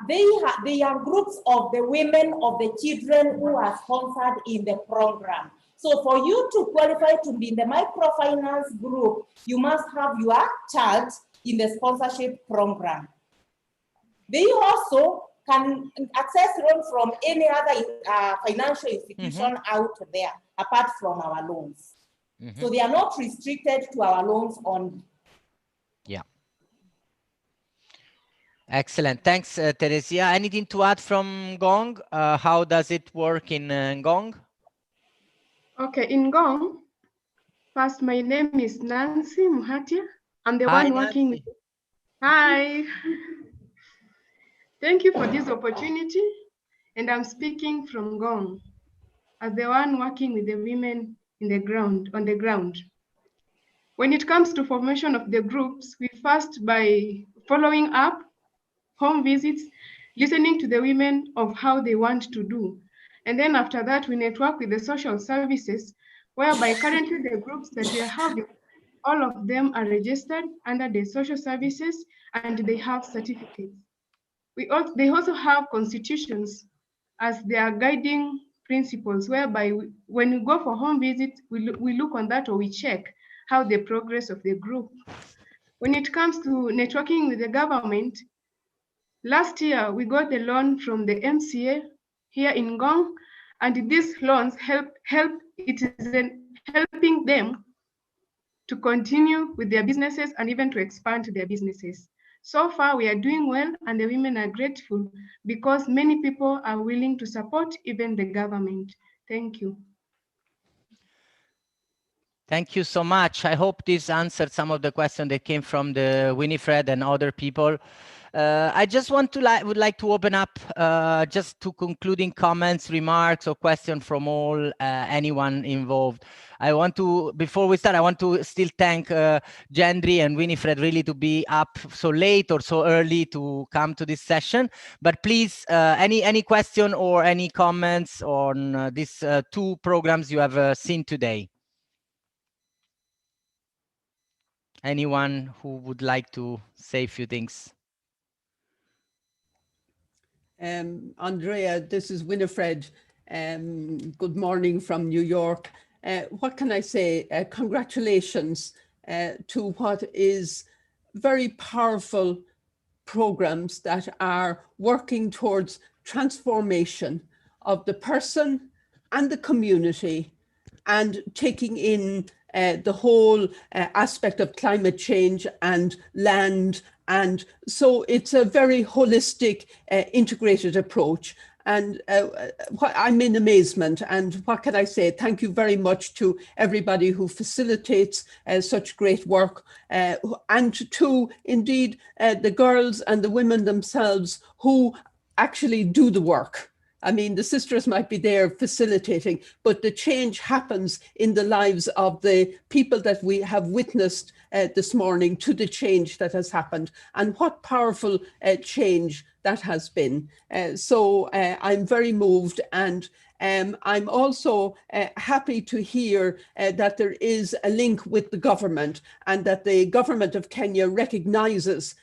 they are groups of the women of the children who are sponsored in the program. So for you to qualify to be in the microfinance group, you must have your child in the sponsorship program. They also can access loan from any other financial institution out there, apart from our loans. So they are not restricted to our loans only. Yeah. Excellent. Thanks, Teresia. Anything to add from Gong? How does it work in Gong? Okay, in Gong, first, my name is Nancy Muhatia. I'm the one working with. Hi. Thank you for this opportunity. And I'm speaking from Gong as the one working with the women in the ground, on the ground. When it comes to formation of the groups, we first by following up home visits, listening to the women of how they want to do. And then after that, we network with the social services, whereby currently the groups that we are having, all of them are registered under the social services and they have certificates. They also have constitutions as their guiding principles, whereby when we go for home visits, we look on that or we check how the progress of the group. When it comes to networking with the government, last year we got a loan from the MCA here in Gong, and these loans helping them to continue with their businesses and even to expand their businesses. So far, we are doing well, and the women are grateful because many people are willing to support even the government. Thank you. Thank you so much. I hope this answered some of the questions that came from the Winifred and other people. I just would like to open up just to concluding comments, remarks, or questions from all anyone involved. I want to, before we start, I want to still thank Gendry and Winifred really to be up so late or so early to come to this session. But please, any question or any comments on these two programs you have seen today? Anyone who would like to say a few things? Andrea, this is Winifred. Good morning from New York. What can I say? Congratulations to what is very powerful programs that are working towards transformation of the person and the community, and taking in the whole aspect of climate change and land. And so it's a very holistic, integrated approach. And I'm in amazement. And what can I say? Thank you very much to everybody who facilitates such great work, and to indeed the girls and the women themselves who actually do the work. I mean, the sisters might be there facilitating, but the change happens in the lives of the people that we have witnessed this morning, to the change that has happened, and what powerful change that has been. So I'm very moved, and I'm also happy to hear that there is a link with the government, and that the government of Kenya recognizes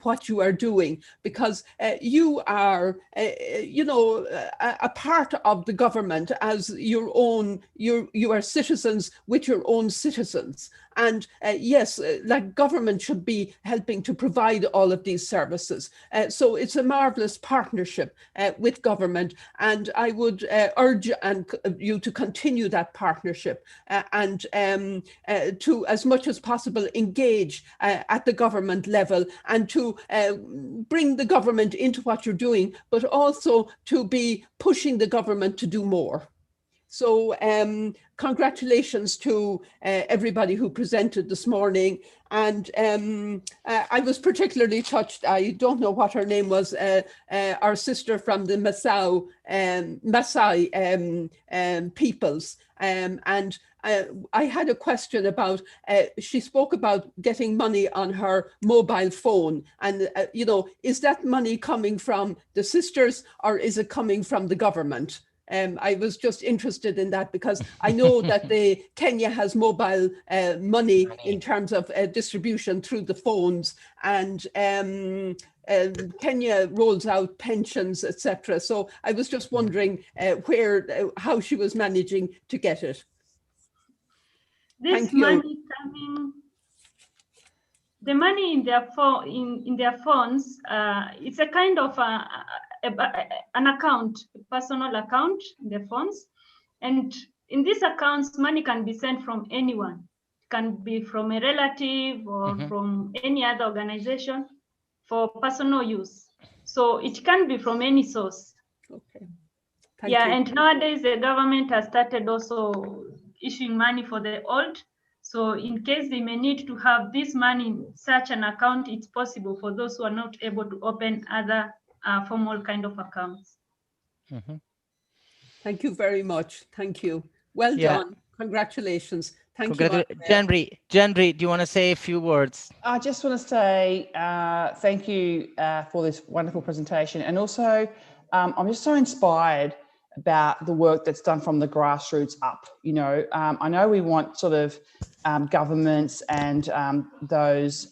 what you are doing, because you are, a part of the government as your own, you are citizens with your own citizens. And yes, like government should be helping to provide all of these services. So it's a marvelous partnership with government. And I would urge you to continue that partnership, and to, as much as possible, engage at the government level, and to bring the government into what you're doing, but also to be pushing the government to do more. So congratulations to everybody who presented this morning. And I was particularly touched, I don't know what her name was, our sister from the Maasai peoples. And I had a question about, she spoke about getting money on her mobile phone. And, is that money coming from the sisters, or is it coming from the government? I was just interested in that, because I know that Kenya has mobile money in terms of distribution through the phones, and Kenya rolls out pensions, etc. So I was just wondering how she was managing to get it. This money coming, the money in their phones, it's a kind of an account, a personal account in the phones. And in these accounts, money can be sent from anyone. It can be from a relative or from any other organization for personal use. So it can be from any source. Okay. Thank you. And nowadays the government has started also issuing money for the old. So in case they may need to have this money in such an account, it's possible for those who are not able to open other formal kind of accounts. Thank you very much. Thank you. Well done. Congratulations. Thank you. Jenry, do you want to say a few words? I just want to say thank you for this wonderful presentation. And also, I'm just so inspired about the work that's done from the grassroots up. I know we want sort of governments and those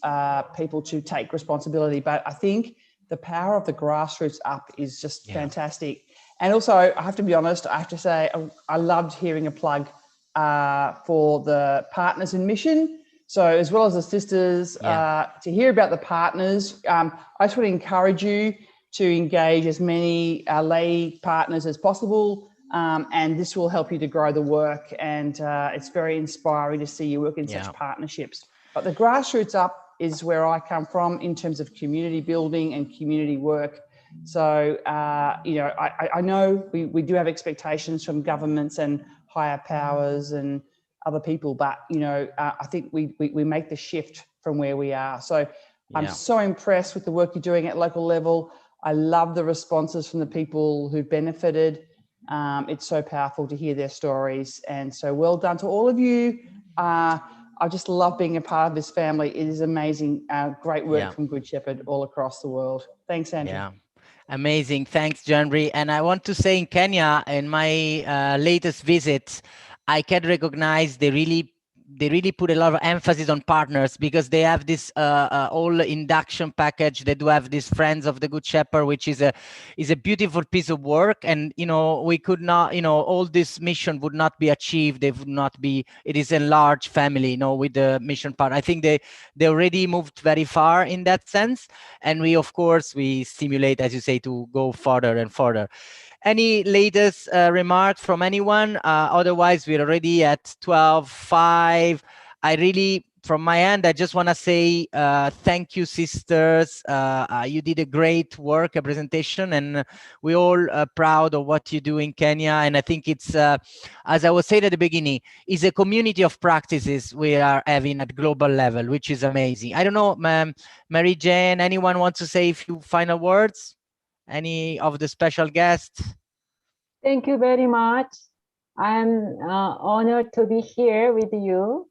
people to take responsibility, but I think the power of the grassroots up is just fantastic. And also, I have to be honest, I have to say, I loved hearing a plug for the partners in mission. So as well as the sisters, to hear about the partners, I just want to encourage you to engage as many lay partners as possible. And this will help you to grow the work. And it's very inspiring to see you work in such partnerships. But the grassroots up is where I come from in terms of community building and community work. So, I know we do have expectations from governments and higher powers and other people, but, I think we make the shift from where we are. So I'm so impressed with the work you're doing at local level. I love the responses from the people who've benefited. It's so powerful to hear their stories. And so well done to all of you. I just love being a part of this family. It is amazing. Great work from Good Shepherd all across the world. Thanks, Andrew. Yeah, amazing. Thanks, Jenry. And I want to say in Kenya, in my latest visit, I can recognize the really they really put a lot of emphasis on partners, because they have this whole induction package. They do have these Friends of the Good Shepherd, which is a beautiful piece of work. And we could not, all this mission would not be achieved. They would not be. It is a large family, with the mission part. I think they already moved very far in that sense, and we, of course, we stimulate, as you say, to go further and further. Any latest remarks from anyone? Otherwise, we're already at 12:05. I really, from my end, I just want to say thank you, sisters. You did a great work, a presentation, and we're all proud of what you do in Kenya. And I think it's, as I was saying at the beginning, is a community of practices we are having at global level, which is amazing. I don't know, Mary Jane, anyone wants to say a few final words? Any of the special guests? Thank you very much. I'm honored to be here with you.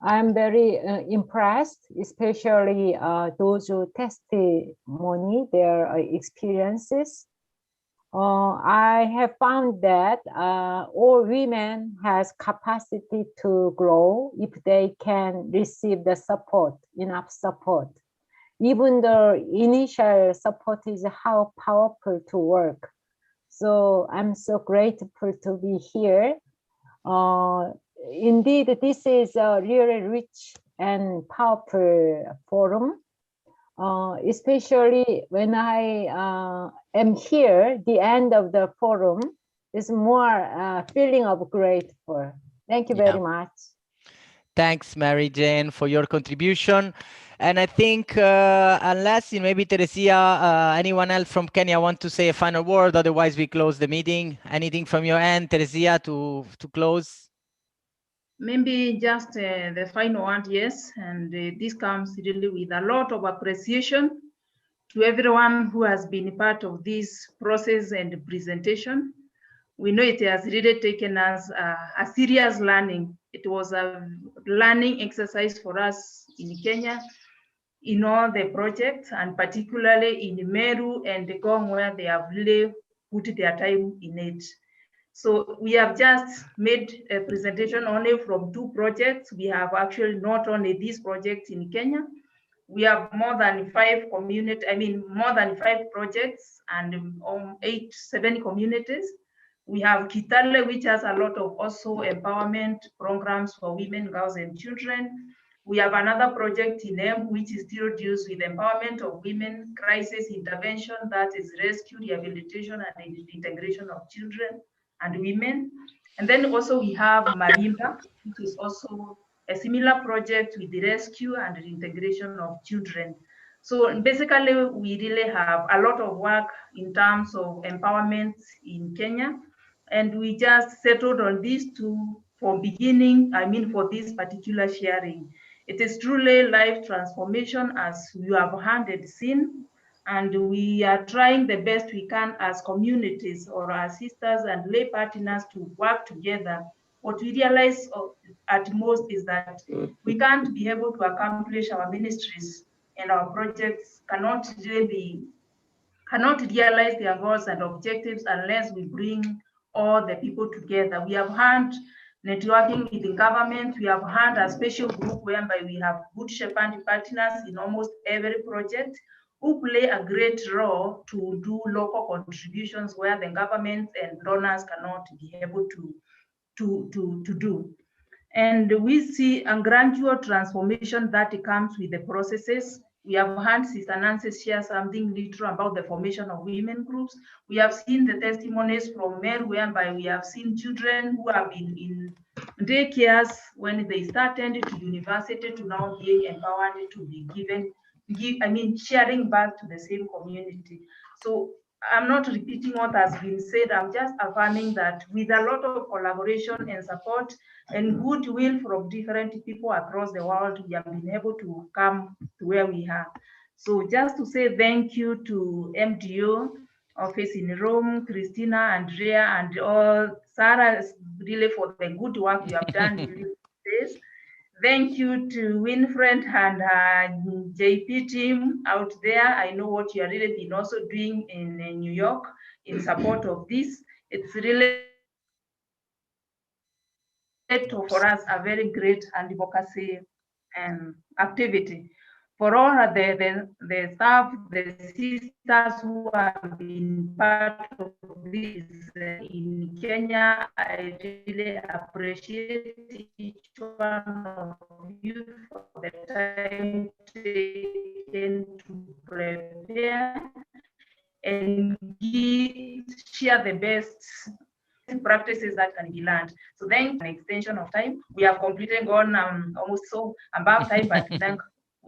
I'm very impressed, especially those who testimony their experiences. I have found that all women has capacity to grow if they can receive the support, enough support. Even the initial support is how powerful to work. So I'm so grateful to be here. Indeed, this is a really rich and powerful forum, especially when I am here. The end of the forum is more feeling of grateful. Thank you very much. Thanks, Mary Jane, for your contribution. And I think unless maybe Teresia, anyone else from Kenya want to say a final word, otherwise we close the meeting. Anything from your end, Teresia, to close? Maybe just the final one, yes. And this comes really with a lot of appreciation to everyone who has been part of this process and presentation. We know it has really taken us a serious learning. It was a learning exercise for us in Kenya, in all the projects, and particularly in Meru and the Gong, where they have really put their time in it. So we have just made a presentation only from 2 projects. We have actually not only this project in Kenya, we have more than 5 projects and 7 communities. We have Kitale, which has a lot of also empowerment programs for women, girls, and children. We have another project in Embu, which is still deals with empowerment of women, crisis intervention, that is rescue, rehabilitation, and integration of children and women. And then also we have Marimba, which is also a similar project with the rescue and the integration of children. So basically, we really have a lot of work in terms of empowerment in Kenya. And we just settled on these 2 for beginning, for this particular sharing. It is truly life transformation, as you have heard and seen, and we are trying the best we can as communities or as sisters and lay partners to work together. What we realize at most is that we can't be able to accomplish our ministries, and our projects cannot realize their goals and objectives unless we bring all the people together. We have had networking with the government. We have had a special group whereby we have Good Shepherd partners in almost every project who play a great role to do local contributions where the government and donors cannot be able to do. And we see a gradual transformation that comes with the processes. We have heard Sister Nancy share something little about the formation of women groups. We have seen the testimonies from Meru, whereby we have seen children who have been in daycares when they started to university to now being empowered to be sharing back to the same community. So I'm not repeating what has been said. I'm just affirming that with a lot of collaboration and support and goodwill from different people across the world, we have been able to come to where we are. So just to say thank you to MDO office in Rome, Christina, Andrea, and all, Sarah, really for the good work you have done during this. Thank you to Winfred and JP team out there. I know what you are really been also doing in New York in support of this. It's really for us a very great advocacy activity. For all the staff, the sisters who have been part of this in Kenya, I really appreciate each one of you for the time taken to prepare and share the best practices that can be learned. So then an extension of time. We have completed gone almost so above time, but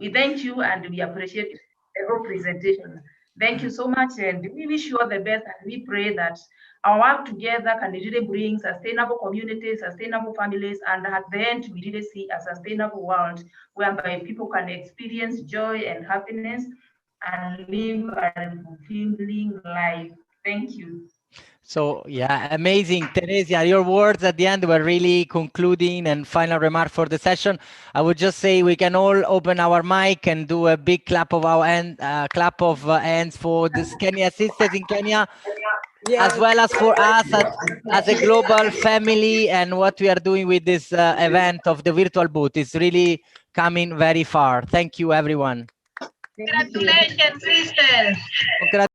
we thank you and we appreciate the whole presentation. Thank you so much, and we wish you all the best, and we pray that our work together can really bring sustainable communities, sustainable families, and at the end, we really see a sustainable world whereby people can experience joy and happiness and live a fulfilling life. Thank you. So yeah, amazing, Teresia. Your words at the end were really concluding and final remark for the session. I would just say we can all open our mic and do a big clap of our hands for this Kenya sisters in Kenya, as well as for us as a global family, and what we are doing with this event of the virtual booth is really coming very far. Thank you, everyone. Congratulations, sisters.